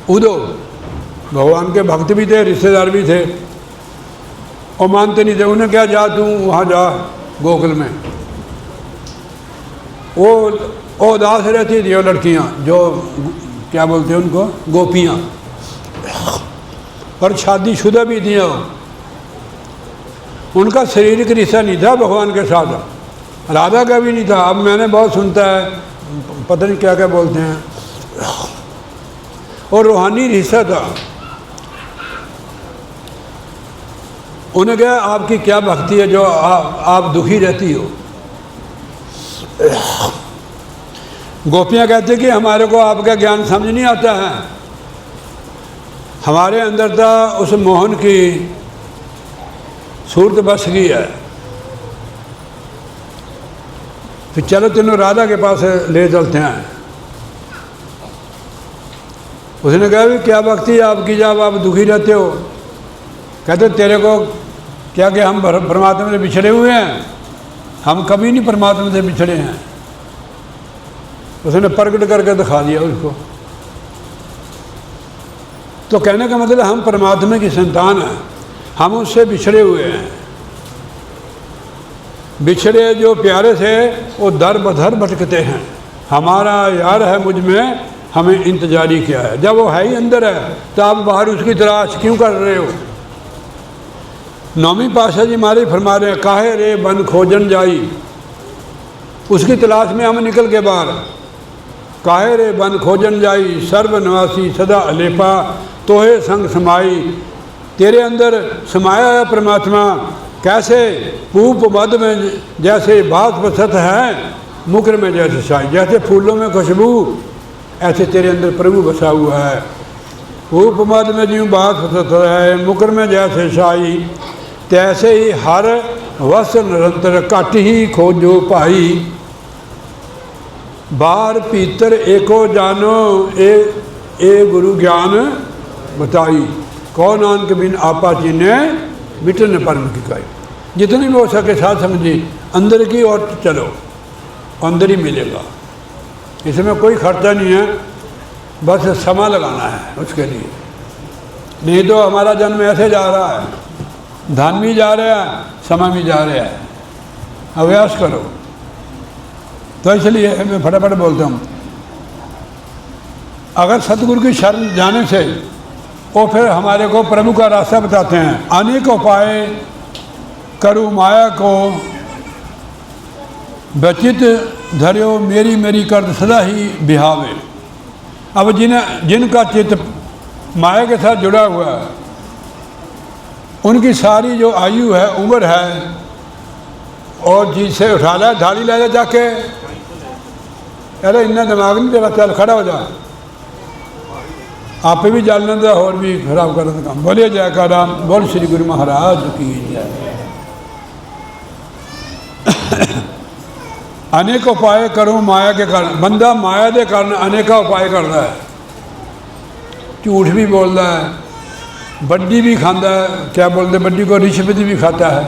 उदो भगवान के भक्त भी थे, रिश्तेदार भी थे। और मानते नहीं थे। उन्हें क्या जा तू वहाँ जा गोकुल में। वो वो उदास रहती थी वो लड़कियाँ, जो क्या बोलते हैं उनको, गोपियाँ, और शादीशुदा भी थी। उनका शारीरिक रिश्ता नहीं था भगवान के साथ, राधा का भी नहीं था। अब मैंने बहुत सुनता है, पता नहीं क्या क्या बोलते हैं, और रूहानी रिश्ता था। उन्हें कहा आपकी क्या भक्ति है जो आप दुखी रहती हो। गोपियाँ कहते कि हमारे को आपका ज्ञान समझ नहीं आता है, हमारे अंदर था उस मोहन की सूरत बस गई है, फिर चलो तीनों राधा के पास ले चलते हैं। उसने कहा भी क्या भक्ति है आपकी जब आप दुखी रहते हो। कहते तेरे को क्या कि हम परमात्मा से बिछड़े हुए हैं, हम कभी नहीं परमात्मा से बिछड़े हैं। उसने प्रकट करके दिखा दिया उसको। तो कहने का मतलब हम परमात्मा की संतान हैं, हम उससे बिछड़े हुए हैं। बिछड़े जो प्यारे से वो दर बदर भटकते हैं। हमारा यार है मुझ में, हमें इंतजारी क्या है। जब वो है ही अंदर है तो आप बाहर उसकी तलाश क्यों कर रहे हो। नौवीं पातशाह जी हमारे फरमा रहे हैं, काहे रे बन खोजन जाई, उसकी तलाश में हम निकल के बाहर। काहे रे बन खोजन जाई, सर्वनिवासी सदा अलेपा, तोहे संग समाई। तेरे अंदर समाया है परमात्मा, कैसे पूप मद में जैसे बात बसत है, मुकर में जैसे शाही। जैसे फूलों में खुशबू, ऐसे तेरे अंदर प्रभु बसा हुआ है। पूप मद में ज्यों बात बसत है, मुकर में जैसे शाही। तैसे ही हर वस निरंतर घट ही खोजो पाई। बार पीतर एको जानो, ए गुरु ज्ञान बताई। कौ नानक बिन आपा चीने, मिटन परम की काई। जितनी भी हो सके साथ समझी, अंदर की ओर चलो, अंदर ही मिलेगा। इसमें कोई खर्चा नहीं है, बस समय लगाना है उसके लिए। नहीं तो हमारा जन्म ऐसे जा रहा है, धन भी जा रहा है, समय भी जा रहा है। अभ्यास करो। तो इसलिए मैं फटाफट बोलता हूँ, अगर सतगुरु की शरण जाने से वो फिर हमारे को प्रभु का रास्ता बताते हैं। अनेक उपाय करूँ माया को, बचित धर्यो मेरी मेरी कर सदा ही बिहावे। अब जिनका चित्त माया के साथ जुड़ा हुआ है, उनकी सारी जो आयु है, उम्र है, और चीज से उठा ला, थाली ले जा जाके, अरे इन्ना दिमाग नहीं तेरा, चल खड़ा हो जा। आप भी जान लेंगे और भी खराब कर रहे काम। बोलिए जयकारा, बोल श्री गुरु महाराज की जय। अनेक उपाय करूँ माया के कारण। बंदा माया के कारण अनेक उपाय करता है, झूठ भी बोलता है, बड्डी भी खाता है, क्या बोलते बड्डी को, रिश्वत भी खाता है।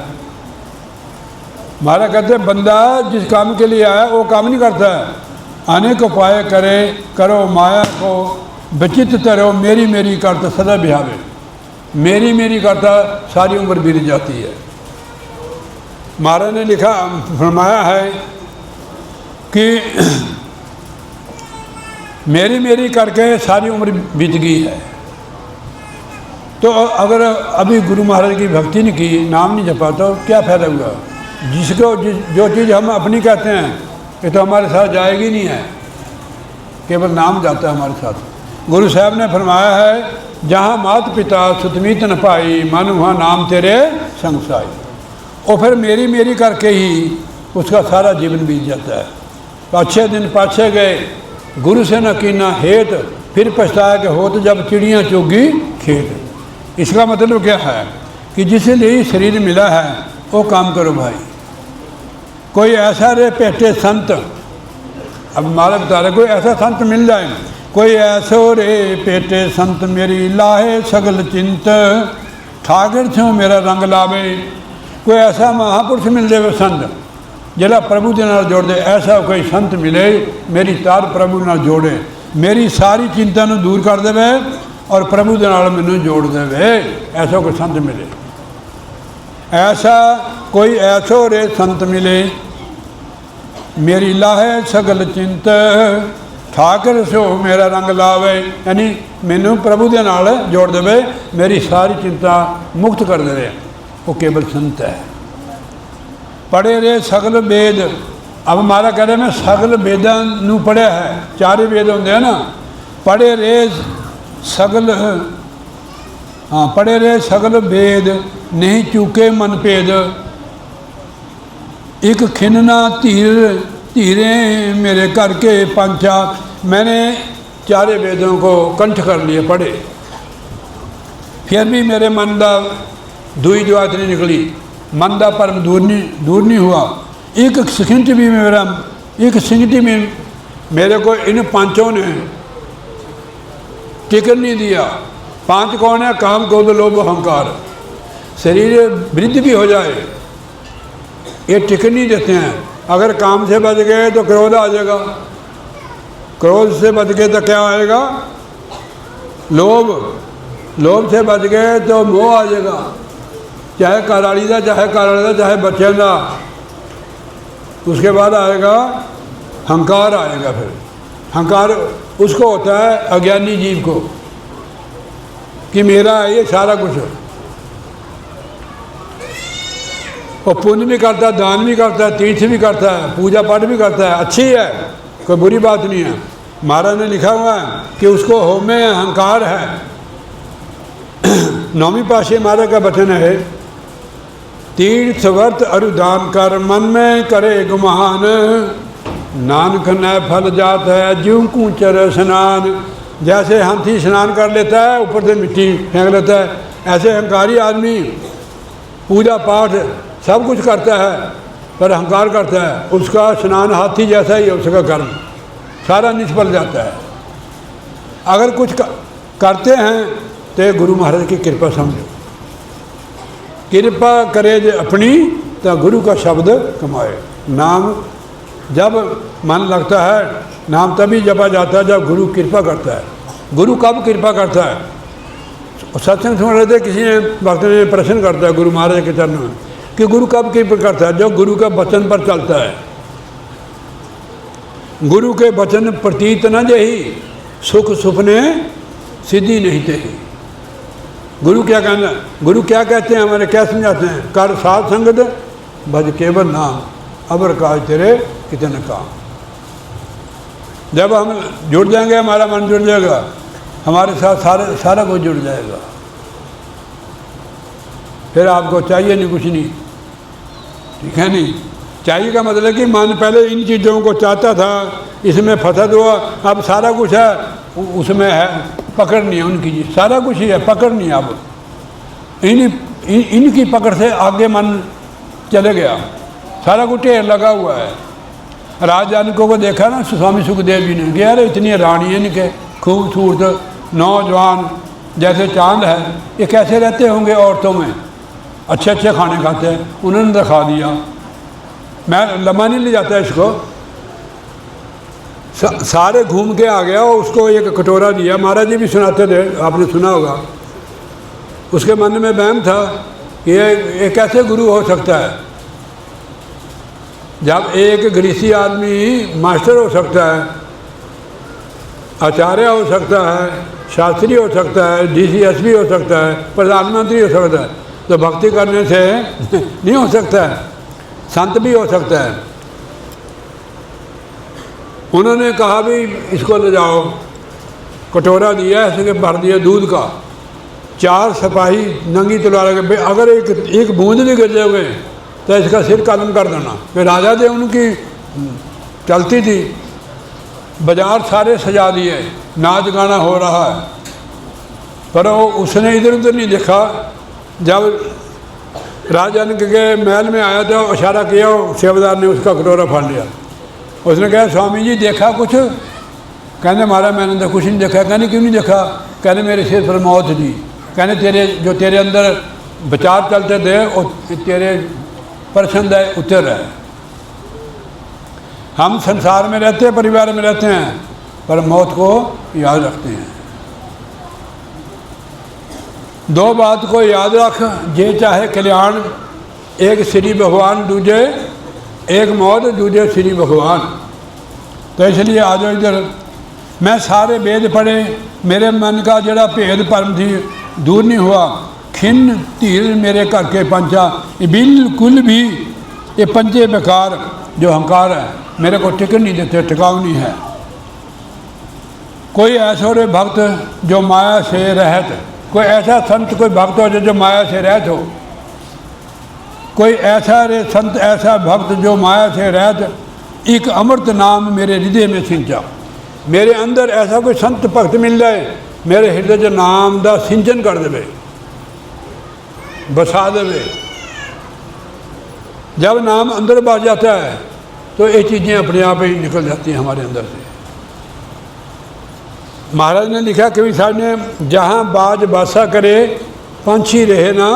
हमारा कहते हैं बंदा जिस काम के लिए आया वो काम नहीं करता है। अनेक उपाय करो माया को, बचित तरो मेरी मेरी करता सदा बिहावे। मेरी मेरी करता सारी उम्र बीत जाती है। महाराज ने लिखा फरमाया है कि मेरी मेरी करके सारी उम्र बीत गई है। तो अगर अभी गुरु महाराज की भक्ति नहीं की, नाम नहीं जपा, तो क्या फ़ायदा हुआ। जिसको जो चीज़ हम अपनी कहते हैं ये तो हमारे साथ जाएगी नहीं है, केवल नाम जाता है हमारे साथ। गुरु साहब ने फरमाया है, जहाँ मात पिता सुतमीत न पाई, मन वहाँ नाम तेरे संग साई। और फिर मेरी मेरी करके ही उसका सारा जीवन बीत जाता है। तो अच्छे दिन पाछे गए, गुरु से न कीना हेत, फिर पछताया कि होत जब चिड़ियाँ चुगी खेत। इसका मतलब क्या है कि जिसे लिए शरीर मिला है वो काम करो भाई। कोई ऐसा रे पेटे संत, अब माला बता रहे, कोई ऐसा संत मिल जाए, कोई ऐसो रे पेटे संत मेरी लाहे सगल चिंत, ठाकर छो मेरा रंग लावे। कोई ऐसा महापुरुष मिल जाए संत जरा प्रभु के नाल जोड़ दे। ऐसा कोई संत मिले मेरी तार प्रभु नाल जोड़े, मेरी सारी चिंता नूं दूर कर देवे और प्रभु के नाल मैनूं जोड़ देवे। ऐसा कोई संत मिले, ऐसा कोई ऐसो रे संत मिले मेरी लाहे सगल चिंत ठाकर सो मेरा रंग लावे, यानी मैनू प्रभु के नाल जोड़ देवे, मेरी सारी चिंता मुक्त कर देवे, वो केवल संत है। पढ़े रे सगल वेद, अब हमारा कह रहे मैं सगल वेदां नू पढ़िया है, चारे वेद होंगे हैं ना, पढ़े रे सगल, हाँ पढ़े रे सगल वेद नहीं चूके मन भेद, एक खिन्ना धीर धीरे मेरे करके पंचा, मैंने चारे वेदों को कंठ कर लिए पढ़े, फिर भी मेरे मन का दुई दुआत नहीं निकली, मन का परम दूर नहीं हुआ। एक सेकंड भी मेरा, एक सेकंड में मेरे को इन पांचों ने टिकन नहीं दिया। पांच कौन है? काम, क्रोध, लोभ, अहंकार। शरीर वृद्धि भी हो जाए, ये टिकन नहीं देते हैं। अगर काम से बच गए तो क्रोध आ जाएगा, क्रोध से बच गए तो क्या आएगा? लोभ, लोभ से बच गए तो मोह आ जाएगा, चाहे घरवाली का, चाहे घरवाले का, चाहे बच्चे का। उसके बाद आएगा हंकार, आएगा। फिर हंकार उसको होता है अज्ञानी जीव को, कि मेरा है ये सारा कुछ। वो पुण्य भी करता है, दान भी करता है, तीर्थ भी करता है, पूजा पाठ भी करता है, अच्छी है, कोई बुरी बात नहीं है। महाराज ने लिखा हुआ है कि उसको हो में अहंकार है। नौवीं पातशाही महाराज का वचन है, तीर्थ व्रत अरुदान कर मन में करे गुमान, नानक न फल जात है ज्यों कूचर स्नान। जैसे हाथी स्नान कर लेता है, ऊपर से मिट्टी फेंक लेता है, ऐसे अहंकारी आदमी पूजा पाठ सब कुछ करता है पर अहंकार करता है, उसका स्नान हाथी जैसा ही है, उसका कर्म सारा निष्फल जाता है। अगर कुछ करते हैं तो गुरु महाराज की कृपा समझो, कृपा करे जो अपनी तो गुरु का शब्द कमाए। नाम जब मन लगता है, नाम तभी जपा जाता है जब गुरु कृपा करता है। गुरु कब कृपा करता है? सत्संग सुन रहे थे, किसी ने भक्त ने प्रश्न करता है गुरु महाराज के चरणों में कि गुरु कब कृपा करता है? जब गुरु का वचन पर चलता है। गुरु के वचन प्रतीत न जही, सुख सुपने सिद्धि नहीं तही। गुरु क्या कहना, गुरु क्या कहते हैं, हमारे क्या समझाते हैं? कर साध संगत भज केवल नाम, अबर काज तेरे कितने काम। जब हम जुड़ जाएंगे, हमारा मन जुड़ जाएगा, हमारे साथ सारा कुछ जुड़ जाएगा। फिर आपको चाहिए नहीं कुछ नहीं, ठीक है नहीं? चाहिए का मतलब कि मन पहले इन चीज़ों को चाहता था, इसमें फसद हुआ, अब सारा कुछ है, उसमें है, पकड़ नहीं है उनकी जी, सारा कुछ ही है, पकड़ नहीं है। अब इनकी पकड़ से आगे मन चले गया, सारा कुछ ढेर लगा हुआ है। राजजानिकों को देखा ना स्वामी सुखदेव जी ने कि यार इतनी रानी इनके खूबसूरत नौजवान जैसे चांद है, ये कैसे रहते होंगे औरतों में, अच्छे अच्छे खाने खाते हैं। उन्होंने दिखा दिया, मैं लम्बा नहीं ले जाता इसको, सारे घूम के आ गया। उसको एक कटोरा दिया, महाराज जी भी सुनाते थे, आपने सुना होगा। उसके मन में वहम था कि ये कैसे गुरु हो सकता है, जब एक गृहस्थी आदमी मास्टर हो सकता है, आचार्य हो सकता है, शास्त्री हो सकता है, DCSP हो सकता है, प्रधानमंत्री हो सकता है, तो भक्ति करने से नहीं हो सकता है, संत भी हो सकता है। उन्होंने कहा भी इसको ले जाओ, कटोरा दिया, ऐसे भर दिया दूध का। 4 सिपाही नंगी तलवार के, अगर एक बूंद भी गिर जाओगे तो इसका सिर कलम कर देना। फिर राजा थे, उनकी चलती थी, बाजार सारे सजा दिए, नाच गाना हो रहा है, पर वो उसने इधर उधर नहीं देखा। जब राजा के महल में आया तो इशारा किया, सेवादार ने उसका कटोरा फाड़ लिया। उसने कहा स्वामी जी देखा कुछ? कहने महाराज मैंने तो कुछ नहीं देखा। कहने क्यों नहीं देखा? कहने मेरे सिर पर मौत थी। कहने तेरे अंदर विचार चलते थे वो तेरे पसंद है उतर है। हम संसार में रहते हैं, परिवार में रहते हैं, पर मौत को याद रखते हैं। 2 बात को याद रख, जे चाहे कल्याण, एक श्री भगवान दूजे एक मौत दूजे श्री भगवान। तो इसलिए आ जाओ इधर। मैं सारे वेद पढ़े, मेरे मन का जड़ा भेद परम थी दूर नहीं हुआ। खिन्न धीर मेरे घर के पंचा, ये बिल्कुल भी ये पंचे बेकार जो अहंकार है मेरे को टिकट नहीं देते, टिकाऊ नहीं है। कोई ऐसा रे भक्त जो माया से रहत, कोई ऐसा संत कोई भक्त हो जो माया से रहत हो। कोई ऐसा रे संत ऐसा भक्त जो माया से रहत एक अमृत नाम मेरे हृदय में सिंचा। मेरे अंदर ऐसा कोई संत भक्त मिल जाए मेरे हृदय च नाम का सिंचन कर दे, बसा दे। जब नाम अंदर बस जाता है तो ये चीज़ें अपने आप ही निकल जाती हैं हमारे अंदर से। महाराज ने लिखा कवि साहब ने, जहाँ बाज बासा करे पंछी रहे ना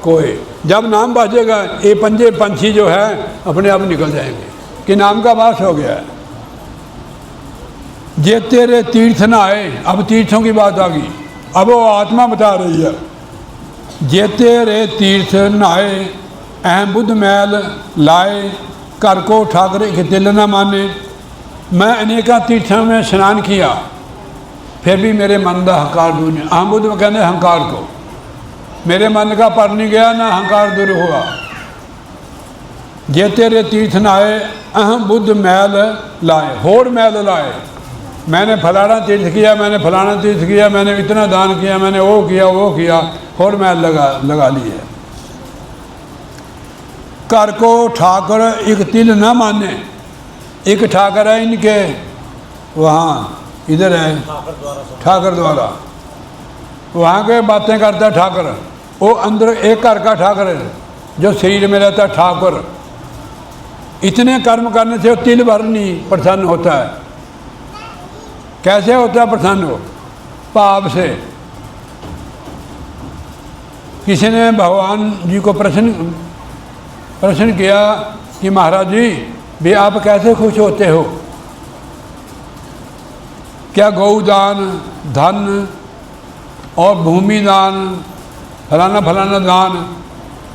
कोई। जब नाम बाजेगा ये पंजे पंछी जो है अपने आप निकल जाएंगे कि नाम का वास हो गया है। जे तेरे तीर्थ न आए, अब तीर्थों की बात आ गई, अब वो आत्मा बता रही है। जे तेरे तीर्थ न आए अहम बुद्ध मैल लाए, घर को ठाकर एक दिल न माने। मैं अनेका तीर्थों में स्नान किया फिर भी मेरे मन का हंकार दूर नहीं। अहम बुद्ध में कहते हंकार को, मेरे मन का पर नहीं गया ना हंकार दूर हुआ। जे तेरे तीर्थ न आए अहम बुद्ध मैल लाए, होर मैल लाए। मैंने फलाना तीर्थ किया, मैंने फलाना तीर्थ किया, मैंने इतना दान किया, मैंने वो किया, होर मैल लगा लिए। घर को ठाकर एक तिल न माने। एक ठाकर है इनके वहाँ, इधर है ठाकर द्वारा, वहाँ के बातें करता ठाकर। वो अंदर एक घर का ठाकर है जो शरीर में रहता है ठाकुर। इतने कर्म करने से वो तिल भर नहीं प्रसन्न होता है। कैसे होता है प्रसन्न? हो भाव से। किसी ने भगवान जी को प्रश्न किया कि महाराज जी भी आप कैसे खुश होते हो? क्या गौदान, धन और भूमि दान, फलाना दान?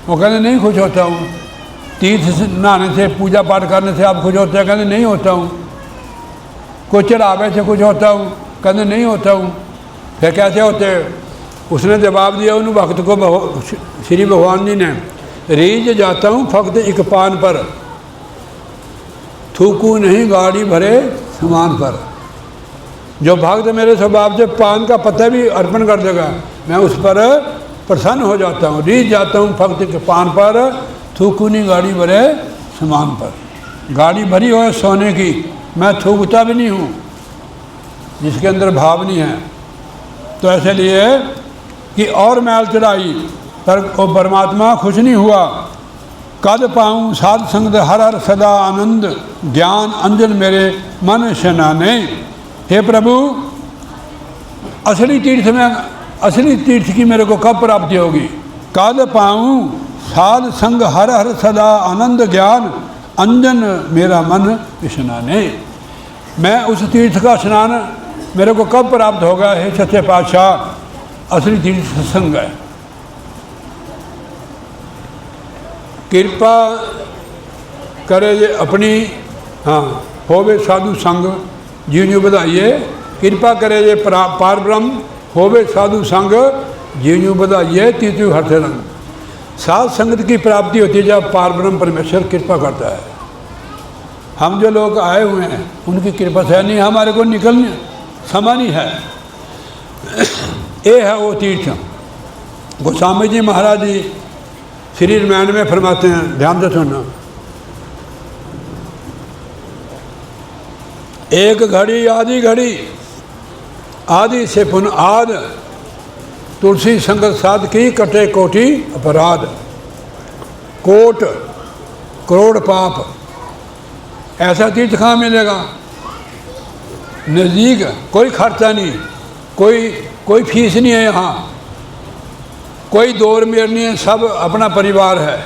वो कहते नहीं खुश होता हूँ। तीर्थ नहाने से, पूजा पाठ करने से आप खुश होते हैं? कहते नहीं होता हूँ। कोई चढ़ावे से खुश होता हूँ? कहते नहीं होता हूँ। फिर कैसे होते? उसने जवाब दिया उन भक्त को, श्री भगवान जी ने, रीझ जाता हूँ फक्त एक पान पर, थूकू नहीं गाड़ी भरे सामान पर। जो भक्त मेरे स्वभाव से पान का पत्ता भी अर्पण कर देगा मैं उस पर प्रसन्न हो जाता हूँ। रीझ जाता हूँ फक्त एक पान पर, थूकू नहीं गाड़ी भरे सामान पर। गाड़ी भरी हो सोने की, मैं थूकता भी नहीं हूँ जिसके अंदर भाव नहीं है। तो ऐसे लिए कि और मैल चढ़ाई पर वो परमात्मा खुश नहीं हुआ। कद पाऊँ साध संग हर हर सदा आनंद, ज्ञान अंजन मेरे मन शनाने। हे प्रभु, असली तीर्थ की मेरे को कब प्राप्ति होगी? कद पाऊँ साध संग हर हर सदा आनंद, ज्ञान अंजन मेरा मन स्नाने। मैं उस तीर्थ का स्नान मेरे को कब प्राप्त होगा? हे सच्चे पातशाह, असली तीर्थ सत्संग है। कृपा करे जे अपनी, हाँ होवे साधु संग, जीव जी बधाइए। कृपा करे जे पार ब्रह्म, होवे साधु संग, जीव जी बधाइए। तीतु हर्ष रंग। साध संगत की प्राप्ति होती है जब पार ब्रह्म परमेश्वर कृपा करता है। हम जो लोग आए हुए हैं उनकी कृपा से नहीं, हमारे को निकलने समय नहीं है। ये है वो तीर्थ। गोस्वामी जी महाराज जी श्री रामायण में फरमाते हैं, ध्यान से सुनना। एक घड़ी आधी घड़ी, आदि से पुनः आद, तुलसी संगत साध की कटे कोटि अपराध। कोट करोड़ पाप, ऐसा तीर्थ कहाँ मिलेगा? नज़दीक, कोई खर्चा नहीं, कोई फीस नहीं है यहाँ, कोई दौर मेर नहीं है, सब अपना परिवार है।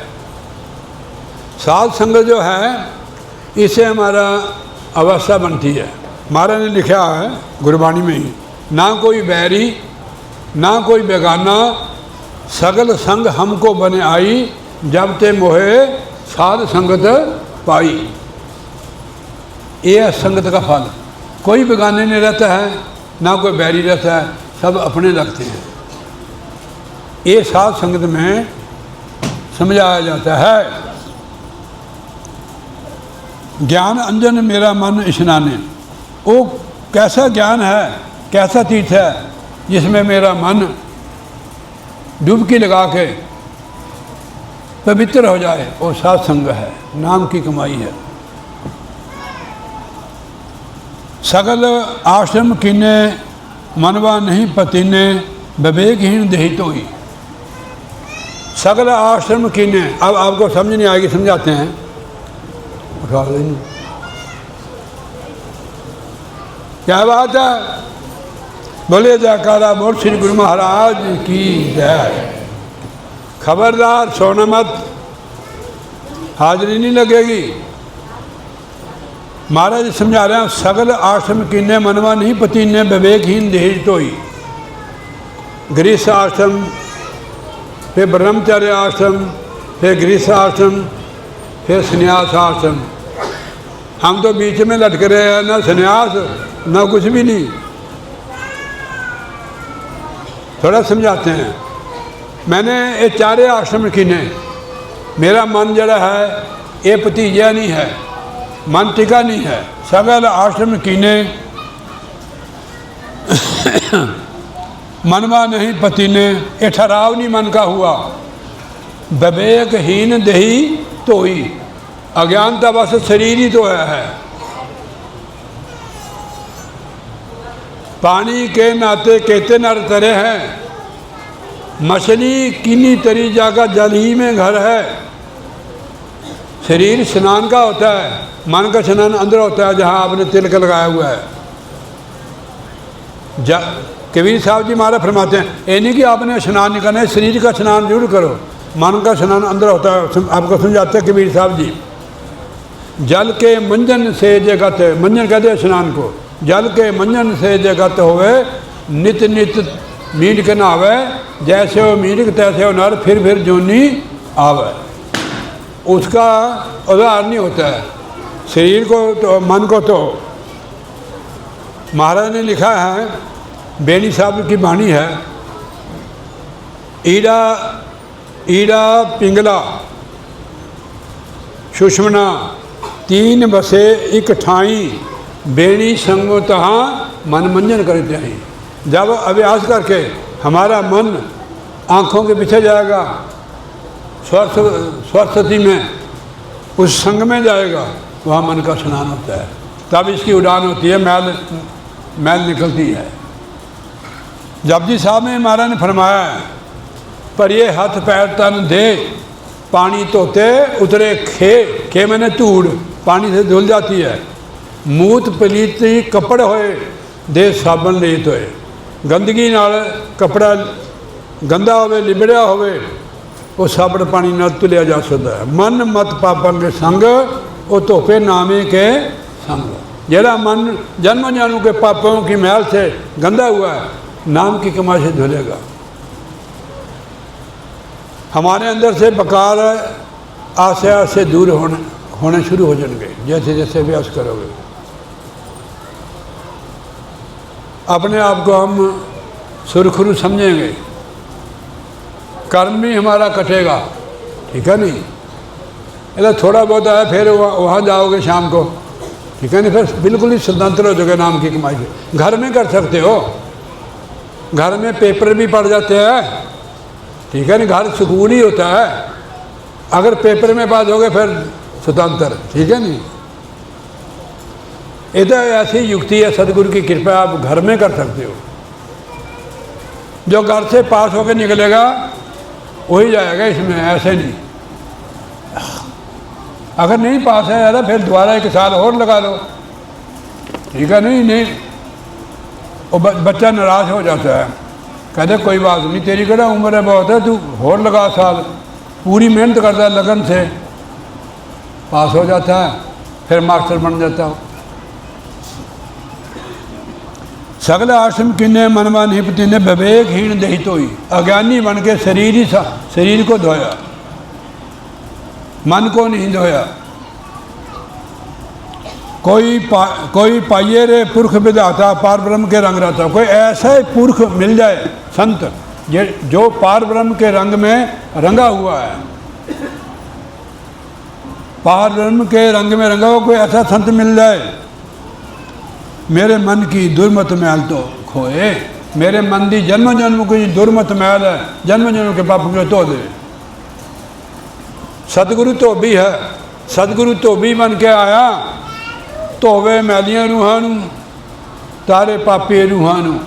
साध संगत जो है इससे हमारा अवस्था बनती है। महाराज ने लिखा है गुरबाणी में ही, ना कोई बैरी ना कोई बेगाना, सगल संग हमको बने आई, जब ते मोहे साध संगत पाई। ये है संगत का फल। कोई बेगाने नहीं रहता है, ना कोई बैरी रहता है, सब अपने लगते हैं। ये साध संगत में समझाया जाता है। ज्ञान अंजन मेरा मन स्नाने, वो कैसा ज्ञान है, कैसा तीर्थ है जिसमें मेरा मन डुबकी लगा के पवित्र हो जाए, वो सत्संग है, नाम की कमाई है। सगल आश्रम कीने मनवा नहीं पतीने, विवेकहीन देही तो ही। सगल आश्रम कीने, अब आपको समझ नहीं आएगी, समझाते हैं। उठा लेंगे, क्या बात है, बोले जयकारा बोल श्री गुरु महाराज की जय। खबरदार सोना मत, हाजरी नहीं लगेगी। महाराज समझा रहे हैं, सगल आश्रम कीने मनवा नहीं पतीने, विवेकहीन देह तो ही। गृहस्थ आश्रम, फिर ब्रह्मचर्य आश्रम, फिर गृहस्थ आश्रम, फिर संन्यास आश्रम। हम तो बीच में लटक रहे हैं, ना संन्यास ना कुछ भी नहीं। थोड़ा समझाते हैं। मैंने ये चारे आश्रम कीने, मेरा मन जड़ा है ये भतीजा नहीं है, मन टिका नहीं है। सगल आश्रम कीने मनवा नहीं पतीने, ये ठहराव नहीं मन का हुआ। विवेकहीन देही तो ही, अज्ञानता बस शरीर ही तो है। पानी के नाते कहते नर तरे हैं, मछली किन्नी तरी जाकर जल ही में घर है। शरीर स्नान का होता है, मन का स्नान अंदर होता है, जहाँ आपने तिलक लगाया हुआ है। कबीर साहब जी महाराज फरमाते हैं, ये नहीं कि आपने स्नान नहीं करना है, शरीर का स्नान जरूर करो, मन का स्नान अंदर होता है। आपको समझाते हैं कबीर साहब जी, जल के मंजन से जगत, मंजन कहते हैं स्नान को, जल के मंजन से जगत होवे, नित नित मीट के नहावे, जैसे हो मीट तैसे हो नर, फिर जोनी आवे। उसका उदाहरण नहीं होता है। शरीर को तो, मन को तो महाराज ने लिखा है, बेनी साहब की वाणी है, ईड़ा ईड़ा पिंगला सुषमना तीन बसे एक ठाई, बेणी संगो तहाँ मन मंजन करते हैं। जब अभ्यास करके हमारा मन आँखों के पीछे जाएगा, सरस्वती में उस संग में जाएगा, वहाँ मन का स्नान होता है, तब इसकी उड़ान होती है, मैल निकलती है। जपजी साहब में महाराज ने फरमाया, पर ये हाथ पैर तन दे, पानी धोते उतरे खे मैंने धूड़, पानी से धुल जाती है। मूत पलीती कपड़े होए, दे साबन लेत होए। गंदगी नाल कपड़ा गंदा होवे, लिबड़िया होवे, वो साबण पानी नाल तुलिया जा सकता है। मन मत पापन के संग, वो धोपे नामे के संग। जेड़ा मन जन्म जानू के पापों की मैल से गंदा हुआ है, नाम की कमाई से धुलेगा। हमारे अंदर से बकार आसे आसे दूर होने शुरू हो जाएंगे जैसे जैसे अभ्यास करोगे। अपने आप को हम सुरखरू समझेंगे, कर्म भी हमारा कटेगा, ठीक है नहीं। अगर थोड़ा बहुत आया फिर वहाँ जाओगे शाम को, ठीक है नहीं, फिर बिल्कुल ही स्वतंत्र हो जाओगे नाम की कमाई से। घर में कर सकते हो, घर में पेपर भी पड़ जाते हैं, ठीक है नहीं, घर सुकून ही होता है। अगर पेपर में पास हो गए फिर स्वतंत्र, ठीक है नहीं। इधर ऐसी युक्ति है, सदगुरु की कृपा, आप घर में कर सकते हो। जो घर से पास होकर निकलेगा वही जाएगा इसमें, ऐसे नहीं। अगर नहीं पास है ज़्यादा, फिर दोबारा एक साल और लगा लो, ठीक है नहीं। वो बच्चा नाराज़ हो जाता है, कहते कोई बात नहीं, तेरी कड़ा उम्र है बहुत है, तू और लगा साल। पूरी मेहनत करता है, लगन से पास हो जाता है, फिर मास्टर बन जाता हो। सगल आश्रम किन्ने मनवा नहीं पतीने, विवेकहीन दही तो ही। अज्ञानी बन के शरीर को धोया, मन को नहीं धोया। कोई पाइये रे पुरख विधाता पार ब्रह्म के रंग रहता। कोई ऐसा ही पुरख मिल जाए संत जो पार ब्रह्म के रंग में रंगा हुआ है, पार ब्रह्म के रंग में रंगा हुआ कोई ऐसा संत मिल जाए। मेरे मन की दुर्मत मैल तो खोए, मेरे मन की जन्म जन्म की दुर्मत मैल है, जन्म जन्म के पाप को धो दे। सतगुरु धोबी है, सतगुरु धोबी बन के आया, धोवे मैलियां रूहां नूं, तारे पापी रूहां नूं।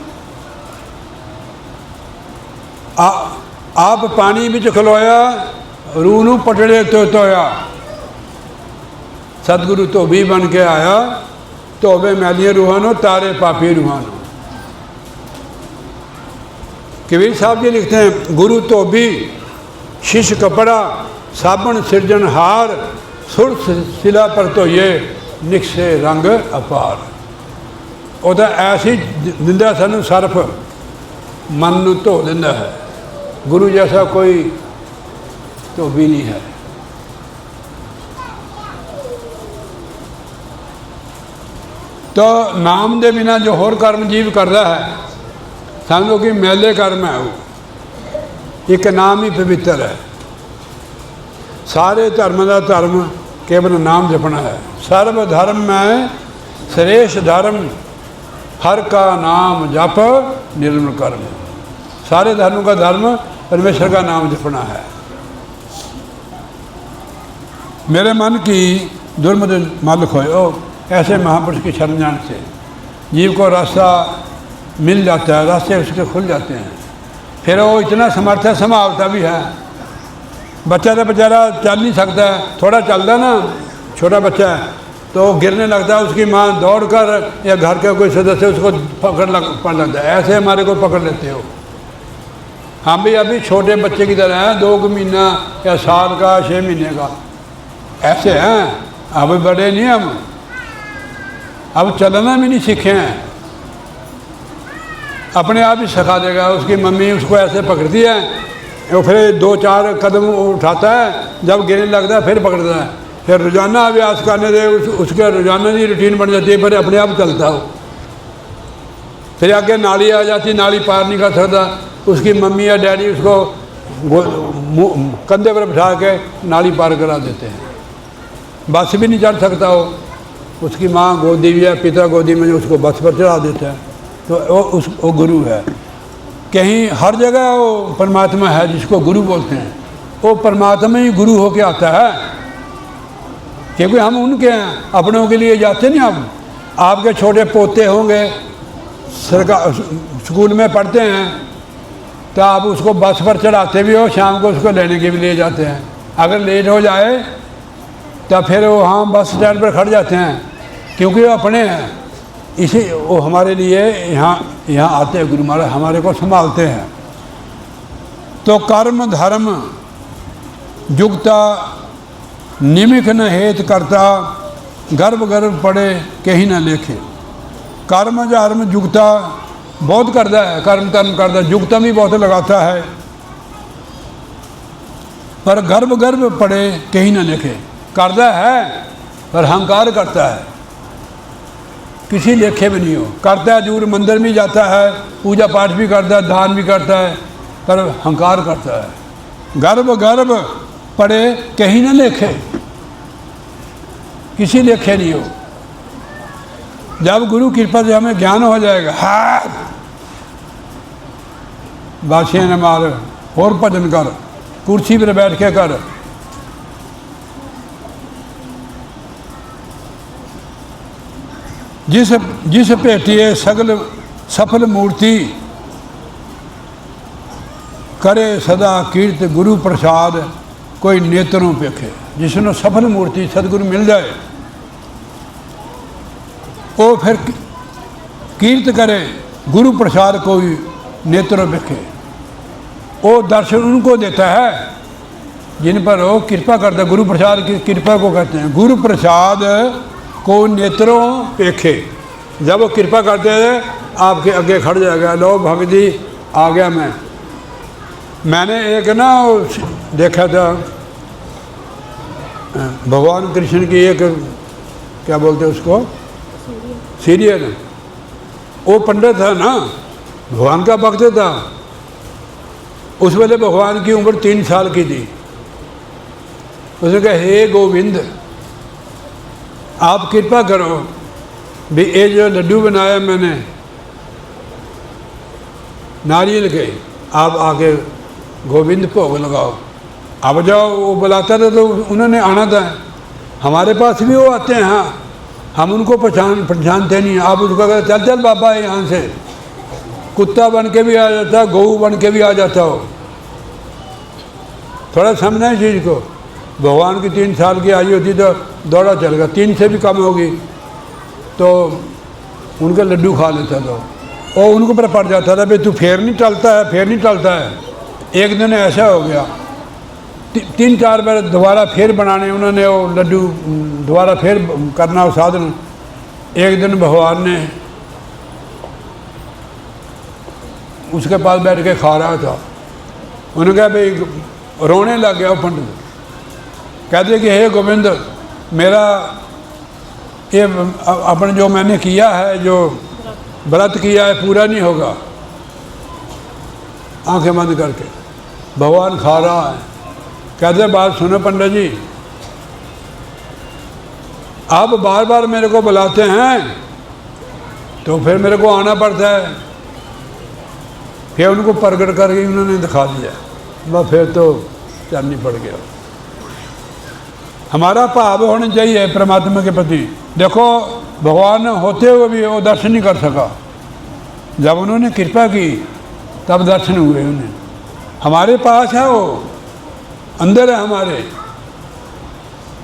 आप पानी विच खलोया, रूह नूं पटड़े तो धोया। सतगुरु धोबी बन के आया, धोवे मैलियां रूहां नूं, तारे पापी रूहां नूं। कबीर साहब जी लिखते हैं, गुरु धोबी शिश कपड़ा, साबण सिरजनहार, सुर सिला पर धोइए, निकसे रंग अपार। ਉਹਦਾ ऐसी दिंदा सानू सर्फ, मन नू धो दिंदा है। गुरु जैसा कोई धोबी नहीं है। तो नाम दे बिना जो होर कर्म जीव करता है, समझो कि मैले कर्म है। वो एक नाम ही पवित्र है। सारे धर्म का धर्म केवल नाम जपना है। सर्व धर्म में श्रेष्ठ धर्म, हर का नाम जप निर्मल कर्म। सारे धर्म का धर्म परमेश्वर का नाम जपना है। मेरे मन की दुर्मत मल खोए, ऐसे महापुरुष की शरण जाने से जीव को रास्ता मिल जाता है, रास्ते उसके खुल जाते हैं। फिर वो इतना समर्थ है, संभालता भी है। बच्चा तो बेचारा चल नहीं सकता है, थोड़ा चलता ना, छोटा बच्चा है तो गिरने लगता है, उसकी माँ दौड़ कर या घर के कोई सदस्य उसको पड़ लगता है। ऐसे हमारे को पकड़ लेते हो। हम भी अभी छोटे बच्चे की तरह हैं, 2 महीना या साल का, 6 महीने का, ऐसे हैं। अब बड़े नहीं हम, अब चलना भी नहीं सीखे हैं। अपने आप ही सिखा देगा। उसकी मम्मी उसको ऐसे पकड़ती है, वो फिर 2-4 कदम उठाता है, जब गिरने लगता है फिर पकड़ता है। फिर रोज़ाना अभ्यास करने से उसके रोज़ाना की रूटीन बन जाती है, फिर अपने आप चलता हो। फिर आगे नाली आ जाती, नाली पार नहीं कर सकता, उसकी मम्मी या डैडी उसको कंधे पर बिठा के नाली पार करा देते हैं। बस भी नहीं चढ़ सकता हो, उसकी माँ गोदी या पिता गोदी में उसको बस पर चढ़ा देता है। तो वो गुरु है। कहीं हर जगह वो परमात्मा है जिसको गुरु बोलते हैं। वो परमात्मा ही गुरु होके आता है, क्योंकि हम उनके हैं, अपनों के लिए जाते नहीं। हम आपके छोटे पोते होंगे, सरकार स्कूल में पढ़ते हैं, तो आप उसको बस पर चढ़ाते भी हो, शाम को उसको लेने के भी ले जाते हैं। अगर लेट हो जाए तो फिर वो हम बस स्टैंड पर खड़ जाते हैं, क्योंकि वो अपने हैं। इसी वो हमारे लिए यहाँ आते हैं। गुरु महाराज हमारे को संभालते हैं। तो कर्म धर्म जुगता, निमिख न हेत करता, गर्भ गर्भ पड़े कहीं न लेखे। कर्म धर्म जुगता बहुत करता है, कर्म कर्म करता है, जुगता भी बहुत लगाता है, पर गर्भ गर्भ पड़े कहीं न लेखे। करता है पर अहंकार करता है, किसी लेखे में नहीं हो। करता है, जरूर मंदिर में जाता है, पूजा पाठ भी करता है, दान भी करता है, पर अहंकार करता है। गर्भ गर्भ पड़े कहीं न लेखे, किसी लेखे नहीं हो। जब गुरु कृपा से हमें ज्ञान हो जाएगा, हाँ बादशाह ने मार और भजन कर, कुर्सी पर बैठ के कर। जिस भेटिए सगल सफल मूर्ति, करे सदा कीर्त गुरु प्रसाद, कोई नेत्रों पेखे। जिसने सफल मूर्ति सदगुरु मिल जाए, वो फिर कीर्त करे गुरु प्रसाद, कोई नेत्रों पेखे। वो दर्शन उनको देता है जिन पर वो कृपा करता है। गुरु प्रसाद की कृपा को कहते हैं। गुरु प्रसाद को नेत्रों पेखे। जब वो कृपा करते हैं आपके आगे खड़ जाएगा, लो भगत जी आ गया मैं। मैंने एक ना देखा था भगवान कृष्ण की एक क्या बोलते हैं उसको, सीरियन। वो पंडित था ना, भगवान का भक्त था। उस वेले भगवान की उम्र 3 साल की थी। उसने कहा, हे गोविंद, आप कृपा करो भी ये जो लड्डू बनाया मैंने नारियल के, आप आके गोविंद भोग लगाओ। अब जाओ, वो बुलाता था तो उन्होंने आना था। हमारे पास भी वो आते हैं, हाँ, हम उनको पहचानते नहीं। आप उसको कहते चल चल बाबा यहाँ से, कुत्ता बन के भी आ जाता, गऊ बन के भी आ जाता हो। थोड़ा समझना है चीज़ को। भगवान की 3 साल की आयु होती तो दौड़ा चलेगा, 3 से भी कम होगी तो उनके लड्डू खा लेता था। और उनको पर पड़ जाता था, भाई तू फेर नहीं टलता है, फेर नहीं टलता है। एक दिन ऐसा हो गया, 3-4 बार दोबारा फिर बनाने उन्होंने वो लड्डू, दोबारा फिर करना वो साधन। एक दिन भगवान ने उसके पास बैठ के खा रहा था। उन्होंने कहा, भाई रोने लग गया वो पंडित। कहते कि हे गोविंद, मेरा ये अपने जो मैंने किया है, जो व्रत किया है, पूरा नहीं होगा। आंखें बंद करके भगवान खा रहा है। कहते बात सुनो पंडित जी, आप बार बार मेरे को बुलाते हैं तो फिर मेरे को आना पड़ता है। फिर उनको प्रकट करके उन्होंने दिखा दिया, बस फिर तो चलनी पड़ गया। हमारा भाव होना चाहिए परमात्मा के प्रति। देखो, भगवान होते हुए भी वो दर्शन नहीं कर सका। जब उन्होंने कृपा की तब दर्शन हुए उन्हें। हमारे पास है वो, अंदर है हमारे।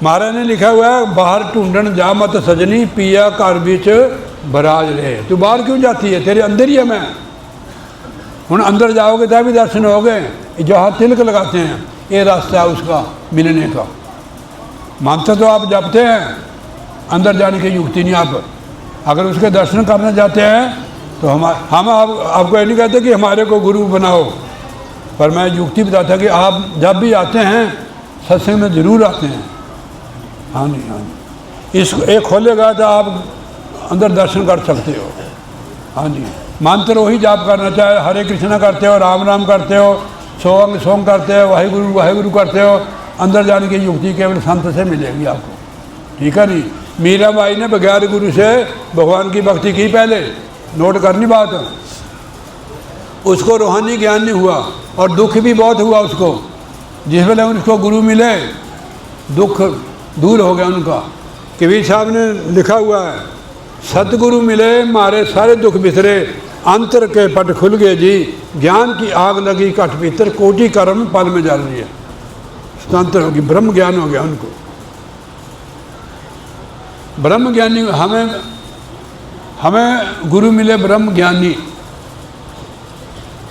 महाराज ने लिखा हुआ है, बाहर ढूंढन जा मत सजनी, पिया घर बीच बराज रहे। तू बाहर क्यों जाती है, तेरे अंदर ही है मैं। हुण अंदर जाओगे तभी दर्शन हो गए। जहाँ तिलक लगाते हैं, ये रास्ता है उसका मिलने का। मानते तो आप जपते हैं, अंदर जाने की युक्ति नहीं। आप अगर उसके दर्शन करना चाहते हैं तो हम आपको ये नहीं कहते कि हमारे को गुरु बनाओ, पर मैं युक्ति बताता कि आप जब भी आते हैं सत्संग में ज़रूर आते हैं। हाँ जी, हाँ जी, इस एक खोलेगा तो आप अंदर दर्शन कर सकते हो। हाँ जी, मंत्र वही जाप करना, चाहे हरे कृष्णा करते हो, राम राम करते हो, सोंग सोंग करते हो, वाहिगुरु वाहिगुरु करते हो, अंदर जाने की युक्ति केवल संत से मिलेगी आपको। ठीक है नहीं। मीराबाई ने बगैर गुरु से भगवान की भक्ति की। पहले नोट करनी बात, उसको रूहानी ज्ञान नहीं हुआ और दुख भी बहुत हुआ उसको। जिस वेले उनको गुरु मिले, दुख दूर हो गया उनका। कबीर साहब ने लिखा हुआ है, सतगुरु मिले मारे सारे दुख बिसरे, अंतर के पट खुल गए जी, ज्ञान की आग लगी कट भीतर, कोटि कर्म पल में जल रही है। स्वतंत्र होगी, ब्रह्म ज्ञान हो गया उनको। ब्रह्म ज्ञानी हमें गुरु मिले ब्रह्म ज्ञानी।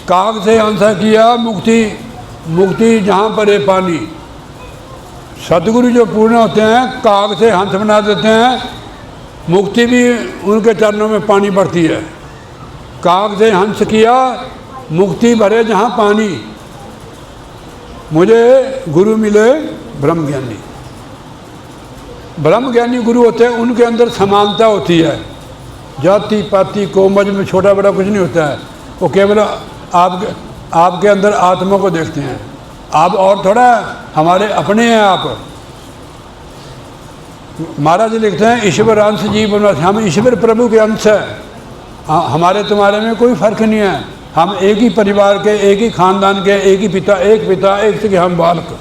काग से आंसर किया मुक्ति, मुक्ति जहाँ पर है पानी। सतगुरु जो पूर्ण होते हैं, काग से हंस बना देते हैं, मुक्ति भी उनके चरणों में पानी पड़ती है। काग से हंस किया, मुक्ति भरे जहाँ पानी। मुझे गुरु मिले ब्रह्म ज्ञानी। ब्रह्म ज्ञानी गुरु होते हैं, उनके अंदर समानता होती है। जाति पाति कोमज में छोटा बड़ा कुछ नहीं होता है। वो केवल आपके अंदर आत्मा को देखते हैं। आप और थोड़ा हमारे अपने हैं आप। महाराज लिखते हैं, ईश्वर अंश जीव बनवास। हम ईश्वर प्रभु के अंश हैं। हमारे तुम्हारे में कोई फर्क नहीं है। हम एक ही परिवार के, एक ही खानदान के, एक ही पिता, एक से हम बालक।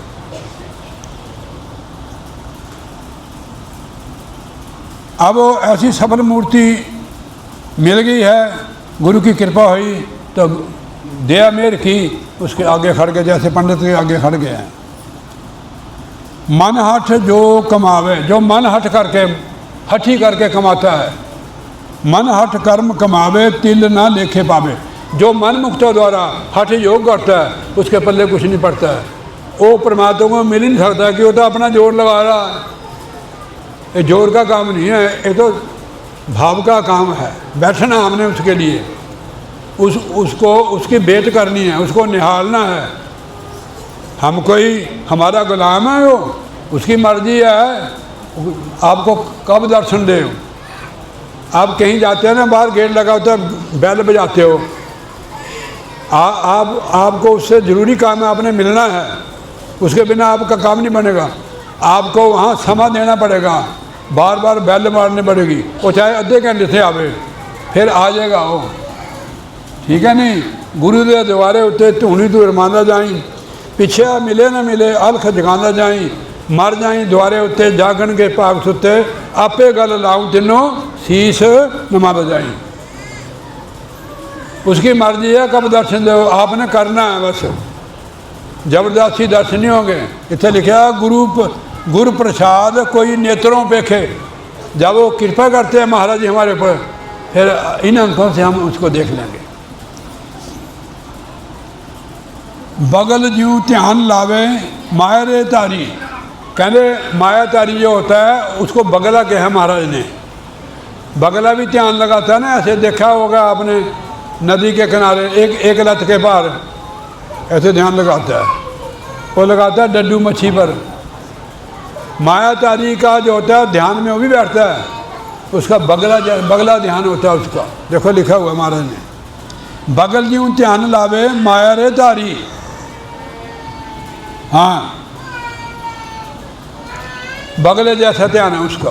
अब ऐसी सफल मूर्ति मिल गई है, गुरु की कृपा हुई तो दया मेहर की, उसके आगे खड़ गए, जैसे पंडित के आगे खड़ गए हैं। मन हठ जो कमावे, जो मन हट करके हठी करके कमाता है, मन हठ कर्म कमावे, तिल ना लेखे पावे। जो मन मुक्तों द्वारा हठ योग करता है, उसके पल्ले कुछ नहीं पड़ता है। वो परमात्मा को मिल ही नहीं सकता कि वो तो अपना जोर लगा रहा है। ये जोर का काम नहीं है, ये तो भाव का काम है। बैठना हमने उसके लिए, उसको उसकी बेट करनी है, उसको निहालना है। हम कोई हमारा गुलाम है, वो उसकी मर्जी है, आपको कब दर्शन दे। आप कहीं जाते हैं ना, बाहर गेट लगा होता है, बैल बजाते हो, आपको उससे ज़रूरी काम है, आपने मिलना है, उसके बिना आपका काम नहीं बनेगा। आपको वहाँ समा देना पड़ेगा, बार बार बैल मारनी पड़ेगी, वो चाहे अद्धे घंटे से आवे, फिर आ जाएगा वो, ठीक है नहीं। गुरु दे द्वारे उत्ते धूनी तू रमांदा जाई, पिछे मिले ना मिले अलख जगांदा जाई, मर जाई द्वारे उत्ते जागन के भाग सुते, आपे गल लाऊं तिनों शीश नमादा जाई। उसकी मर्जी है कब दर्शन दो, आपने करना है बस, जबरदस्ती दर्शन नहीं होंगे। इतने लिखा गुरु प्रसाद कोई नेत्रों पेखे, जब वो कृपा करते हैं महाराज जी हमारे ऊपर, फिर इन अंकों से हम उसको देख लेंगे। बगल ज्यों ध्यान लावे माया रे तारी, कहते माया तारी जो होता है उसको बगला कहा है महाराज ने। बगला भी ध्यान लगाता है ना, ऐसे देखा होगा आपने नदी के किनारे एक लत के पार ऐसे ध्यान लगाता है, वो लगाता है डड्डू मच्छी पर। माया तारी का जो होता है ध्यान में वो भी बैठता है, उसका बगला ध्यान होता है उसका। देखो लिखा हुआ महाराज ने, बगल ज्यों ध्यान लावे माया रे तारी। हाँ, बगले जैसा ध्यान है उसका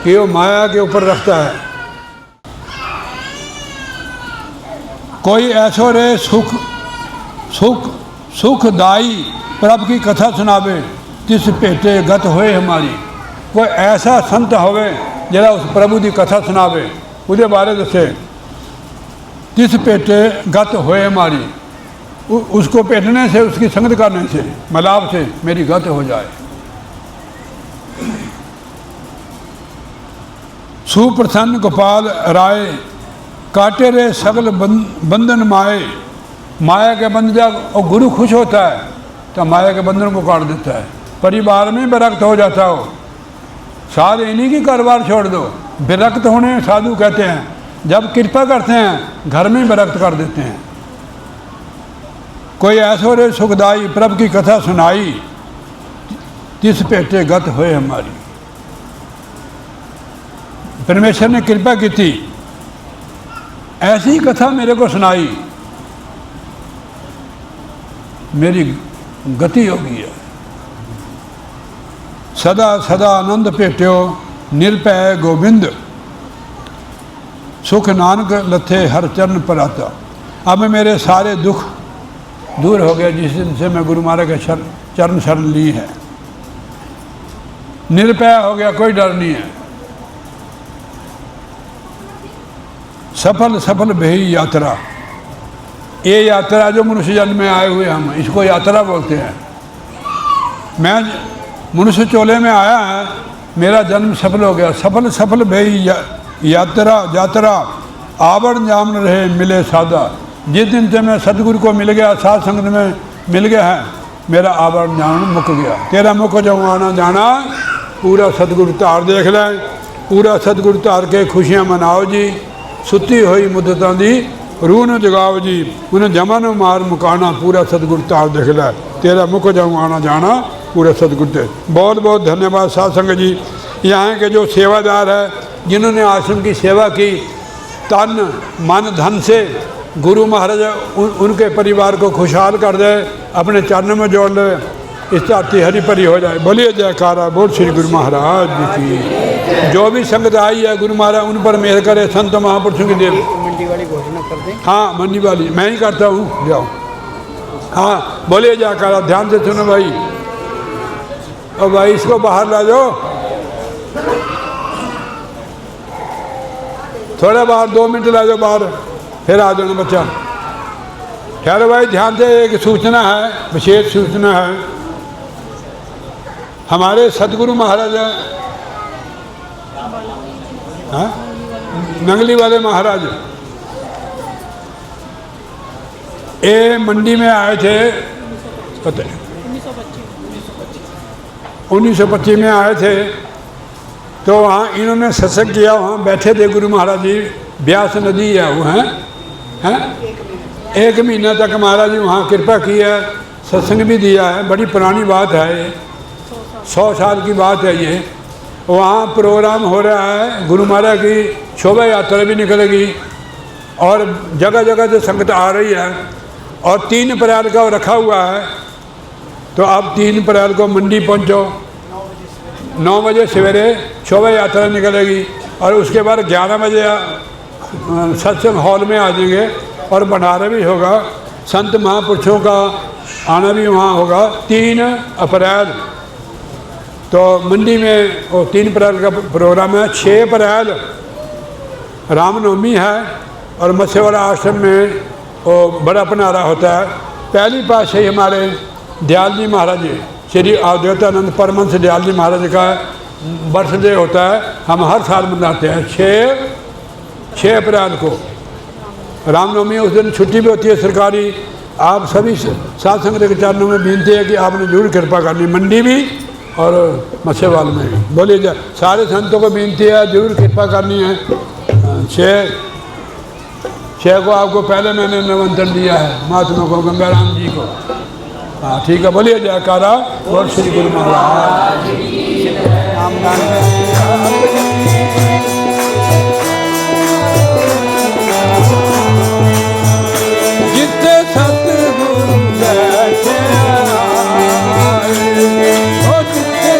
कि वो माया के ऊपर रखता है। कोई ऐसो रे सुख सुख सुखदाई प्रभु की कथा सुनावे, तिस भेटे गत होए हमारी। कोई ऐसा संत होवे जरा उस प्रभु की कथा सुनावे, उसके बारे दसे, तिस भेटे गत होए हमारी, उसको भेटने से, उसकी संगत करने से, मलाप से मेरी गत हो जाए। सुप्रसन्न गोपाल राय काटे रे सगल बंधन माए। माया के बंधन, और गुरु खुश होता है तो माया के बंधन को काट देता है। परिवार में विरक्त हो जाता हो, साध इन्हीं की कारोबार छोड़ दो। विरक्त होने साधु कहते हैं, जब कृपा करते हैं घर में विरक्त कर देते हैं। कोई ऐसो रे सुखदाई प्रभु की कथा सुनाई, तिस भेटे गत होए हमारी। परमेश्वर ने कृपा की थी, ऐसी कथा मेरे को सुनाई, मेरी गति हो गई है। सदा सदा आनंद भेट्यो निरपै गोविंद, सुख नानक लथे हर चरण पर आता। अब मेरे सारे दुख दूर हो गए जिस दिन से मैं गुरु महाराज के चरण शरण ली है। निरपै हो गया, कोई डर नहीं है। सफल सफल भई यात्रा, ये यात्रा जो मनुष्य जन्म में आए हुए हम, इसको यात्रा बोलते हैं। मैं मनुष्य चोले में आया है, मेरा जन्म सफल हो गया। सफल सफल भई यात्रा आवरण जामन रहे मिले सादा। जिस दिन से मैं सतगुरु को मिल गया, साध संगत में मिल गया है, मेरा आवरण जामन मुक गया। तेरा मुख जो आना जाना, पूरा सतगुरु तार देख ले, पूरा सतगुरु तार के खुशियाँ मनाओ जी। सुती हुई मुद्दतां दी रूह न जगाओ जी, उन्हें जमा न मार मुकाना, पूरा सतगुरु तार देख ले। तेरा मुख जो आना जाना पूरा सतगुरु ते। बहुत बहुत धन्यवाद साध संगत जी। यहाँ के जो सेवादार है, जिन्होंने आश्रम की सेवा की तन मन धन से, गुरु महाराज उनके परिवार को खुशहाल कर दे, अपने चरणों में जोड़ ले, इस धरती हरी भरी हो जाए। बोलिए जयकारा, बोल श्री गुरु महाराज जी की। जो भी संगत आई है गुरु महाराज उन पर मेहर करे, संत महापुरुषों की देव। मंडी वाली घोषणा कर दें। हाँ, मंडी वाली मैं ही करता हूँ, जाओ। हाँ, बोलिए जयकारा, ध्यान से सुनो भाई। और भाई इसको बाहर ला जाओ, थोड़ा बाहर 2 मिनट ला जाओ बाहर, फिर आ जाना बच्चा। ठहरो भाई, ध्यान से। एक सूचना है, विशेष सूचना है। हमारे सतगुरु महाराज नंगली वाले महाराज ये मंडी में आए थे, पता 1925 में आए थे। तो वहाँ इन्होंने सत्संग किया, वहाँ बैठे थे गुरु महाराज जी। ब्यास नदी है वो, हैं 1 महीना तक महाराज जी वहाँ कृपा की है, सत्संग भी दिया है। बड़ी पुरानी बात है ये, 100 साल की बात है ये। वहाँ प्रोग्राम हो रहा है, गुरु महाराज की शोभा यात्रा भी निकलेगी और जगह जगह से संगत आ रही है। और 3 अप्रैल का रखा हुआ है, तो आप 3 अप्रैल को मंडी पहुँचो। 9 बजे सवेरे शोभा यात्रा निकलेगी और उसके बाद 11 बजे सत्संग हॉल में आ जाएंगे और भंडारा भी होगा। संत महापुरुषों का आना भी वहाँ होगा 3 अप्रैल। तो मंडी में वो 3 अप्रैल का प्रोग्राम है। 6 अप्रैल रामनवमी है और मत्स्यवाड़ा आश्रम में वो बड़ा भंडारा होता है। पहली पातशाही हमारे दयाल जी महाराज जी, श्री अद्वैतानंद परमहंस दयाल जी महाराज का बर्थडे होता है, हम हर साल मनाते हैं 6 अप्रैल को। रामनवमी उस दिन छुट्टी भी होती है सरकारी। आप सभी साध संगत के चरणों में विनती है कि आपने जरूर कृपा करनी, मंडी भी और मत्स्यवाल में भी। बोलिए जा, सारे संतों को विनती है जरूर कृपा करनी है। 6 को आपको पहले मैंने निमंत्रण दिया है, महात्मा को, गंगा राम जी को। हाँ ठीक है, बोलिए जयकारा और श्री गुरु महाराज जिते सतगुरु बैठे ओ जिते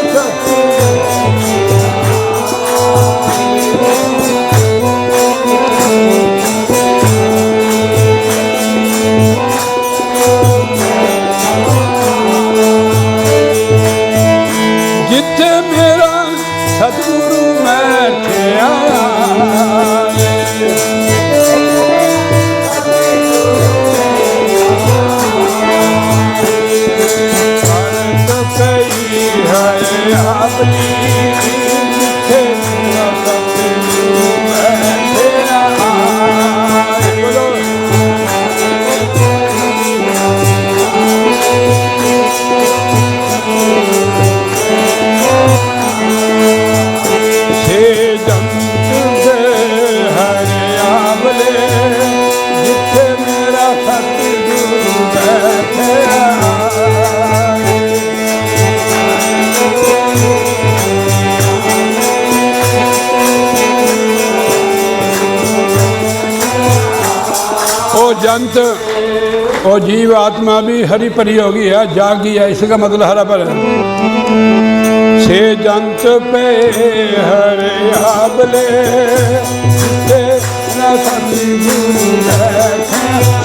जिथे मेरा सतगुरु बैठिया जंत और जीव आत्मा भी हरी परी होगी है, जागी है, इसका मतलब हरा पर है। से जंत पे हरे आबले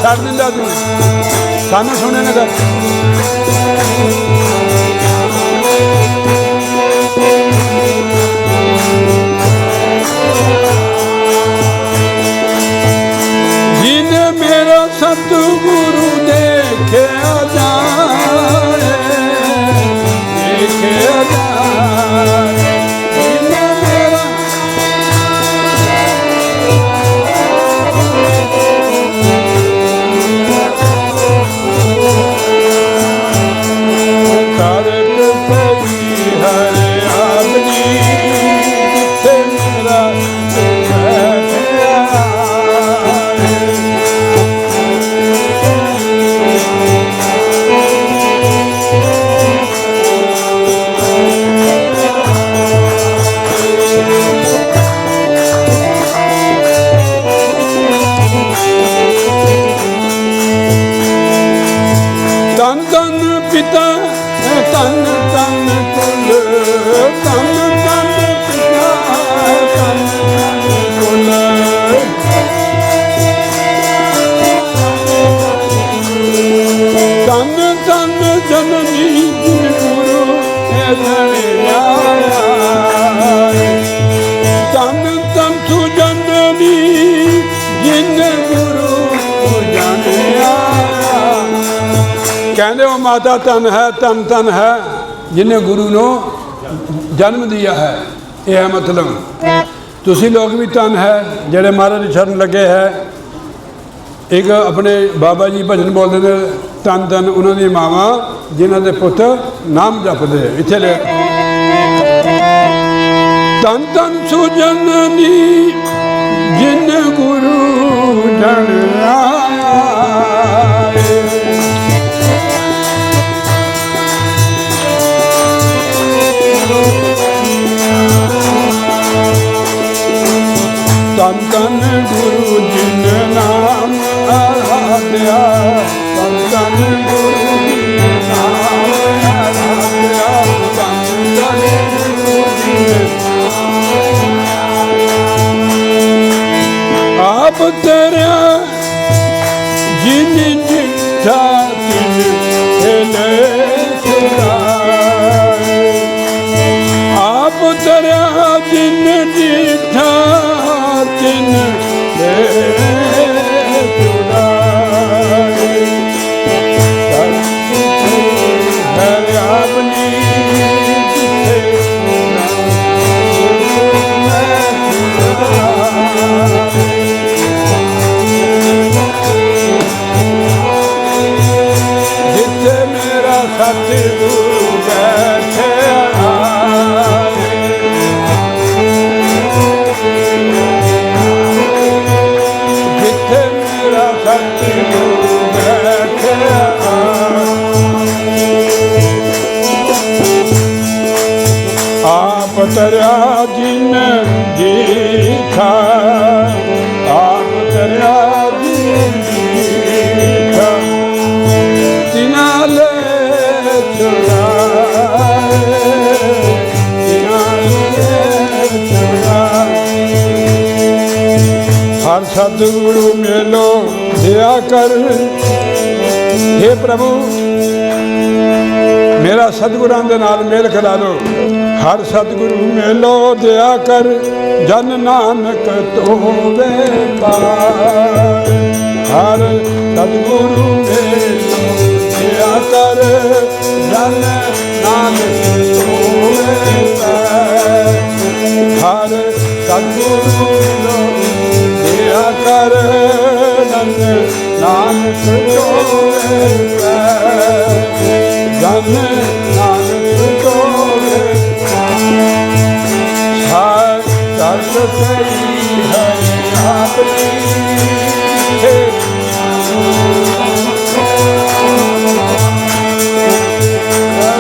छड़ दिंदा तू सानू सुने ना कर। मेरा सतगुरु देखे जाए, देखे जाए मेरा करक पई हरे आदमी जिथे मेरा पिता तन तन कुल तन तन पिता तन तन कुल तन तन जननी जिन गुरु धनिया तन तन तु जननी जिन गुरु जनिया। कहते वो माता तन है, तन तन है जिन्हें गुरु ने जन्म दिया है। यह मतलब तुसी लोग भी तन है जेड़े महाराज शरण लगे है। एक अपने बाबा जी भजन बोलते हैं तन तन उन्होंने मावा जिन्हों के पुत नाम जपते इतने ले तन तन सुजननी जिन गुरु जनिया। उतरिया जिन दीठा तिन दे छुड़ाए। है अपनी जिथे जिथे मेरा सतगुरु बैठे आए। जिथे मेरा सतगुरु बैठे आए। आप तरया जिन दीठा आप तरया जिन दीठा तिना ले छुड़ाए। तिना ले छुड़ाए। हर सतगुरु मेलो दया कर। हे प्रभु मेरा सतगुरां दे नाल मेल करा दो। हर सतगुरु मेलो दया कर जन नानक तोवे पार। हर सतगुरु मेलो दया कर जन नानक तोवे पार। हर सतगुरु मेलो दया कर जन नानक तोवे पार। जन नानक तोवे दर्द तेरी है आपकी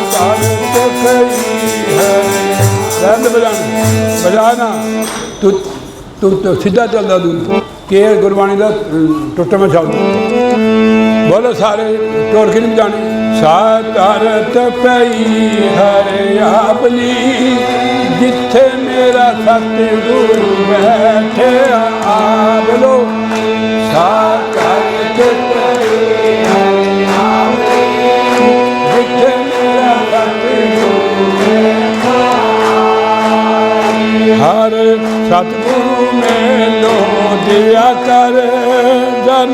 दर्द तेरी है। दर्द बजाना तू तू तो सीधा चलता तू के गुरबाणी का टुट में चल। बोलो सारे टोर की नहीं जानी। सारत पई हरे आपनी जिथे मेरा सतगुरु बैठे आ। बोलो सारत पई हरे आपनी जिथे मेरा सतगुरु बैठे आ। हर सतगुरु मेलो दिया कर जन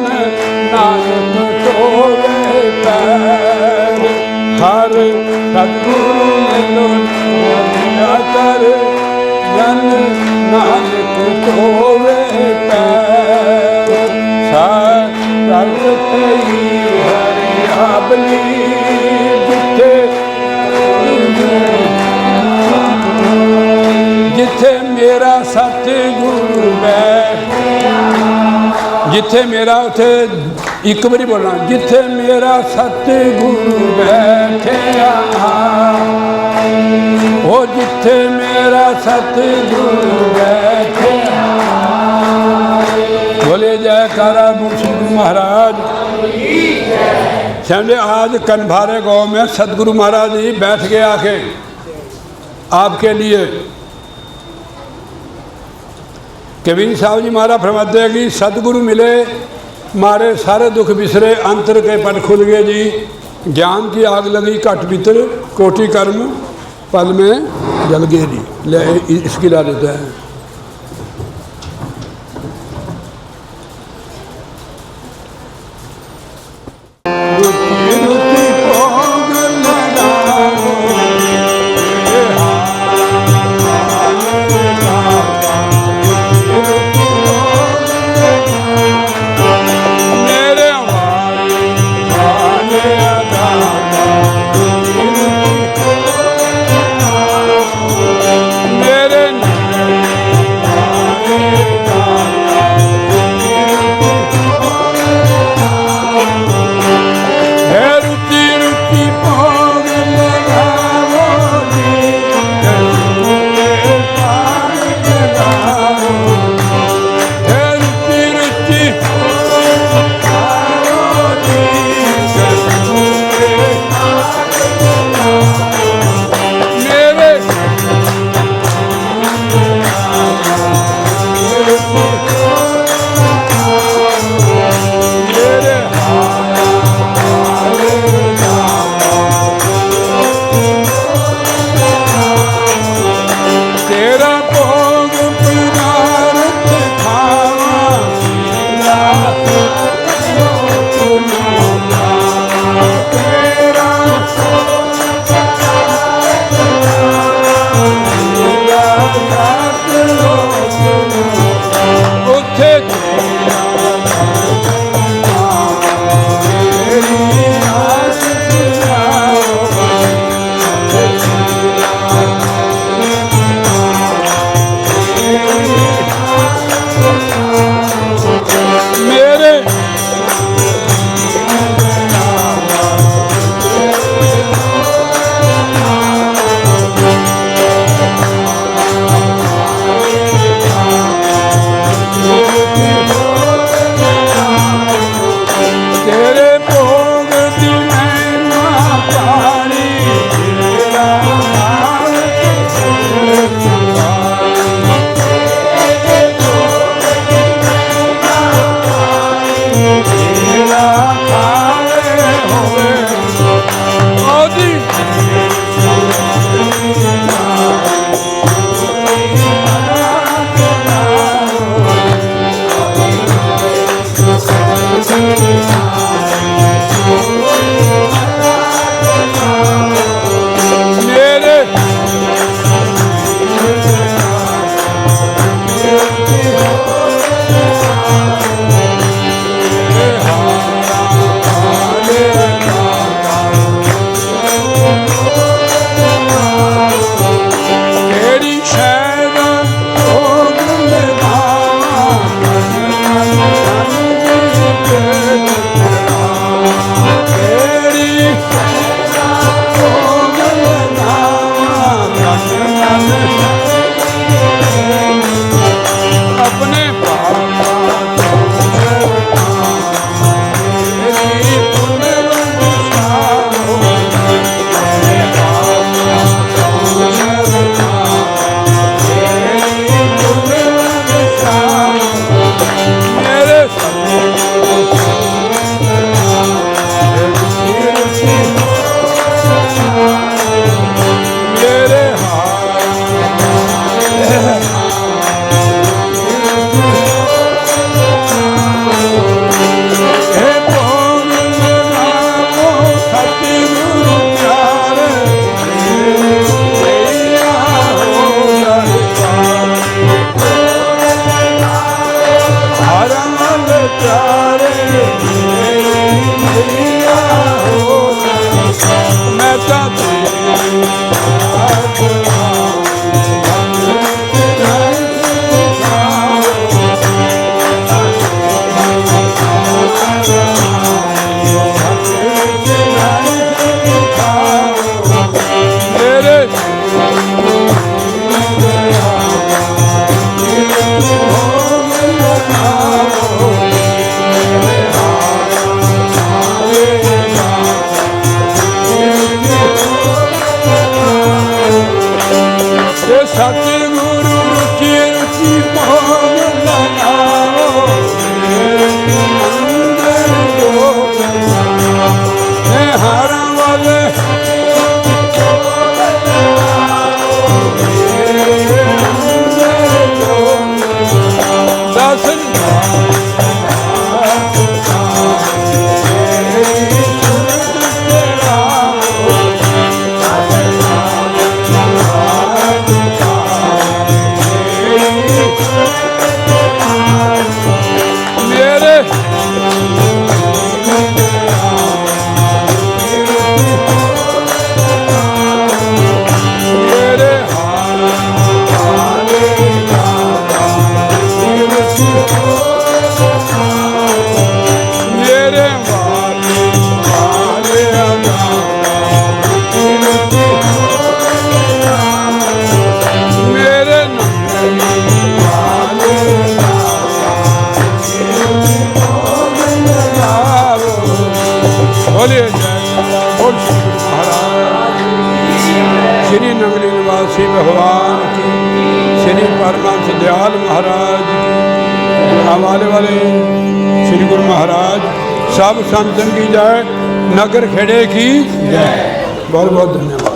नानक तोवे पैर। हर सतगुरु मेलो दिया कर जन नानक तोवे पैर। सारत तेरी हरि आपनी जिथे जिथे मेरा सतगुरु बैठे। जिथे मेरा उथे एक बारी बोलना जिथे मेरा सतगुरु बैठे ओ जिथे मेरा सतगुरु बैठे। बोले जयकारा मुंशी महाराज। समझे आज कनभारे गांव में सतगुरु महाराज जी बैठ गए आके आपके लिए। कबीर साहब जी महाराज फरमाते हैं कि सतगुरु मिले मारे सारे दुख बिसरे अंतर के पट खुल गए जी। ज्ञान की आग लगी घट भीतर कोटि कर्म पल में जल गए जी। ले इसकी ला देता है। मेरे सतगुरु रुचि रुचि मोह लगाओ अंदर जोग है हारा वाले दर्शन श्री नगरी निवासी भगवान की, श्री परमहंस दयाल महाराज की, हमारे वाले श्री गुरु महाराज सब संतन की जय, नगर खेड़े की जय। बहुत बहुत धन्यवाद।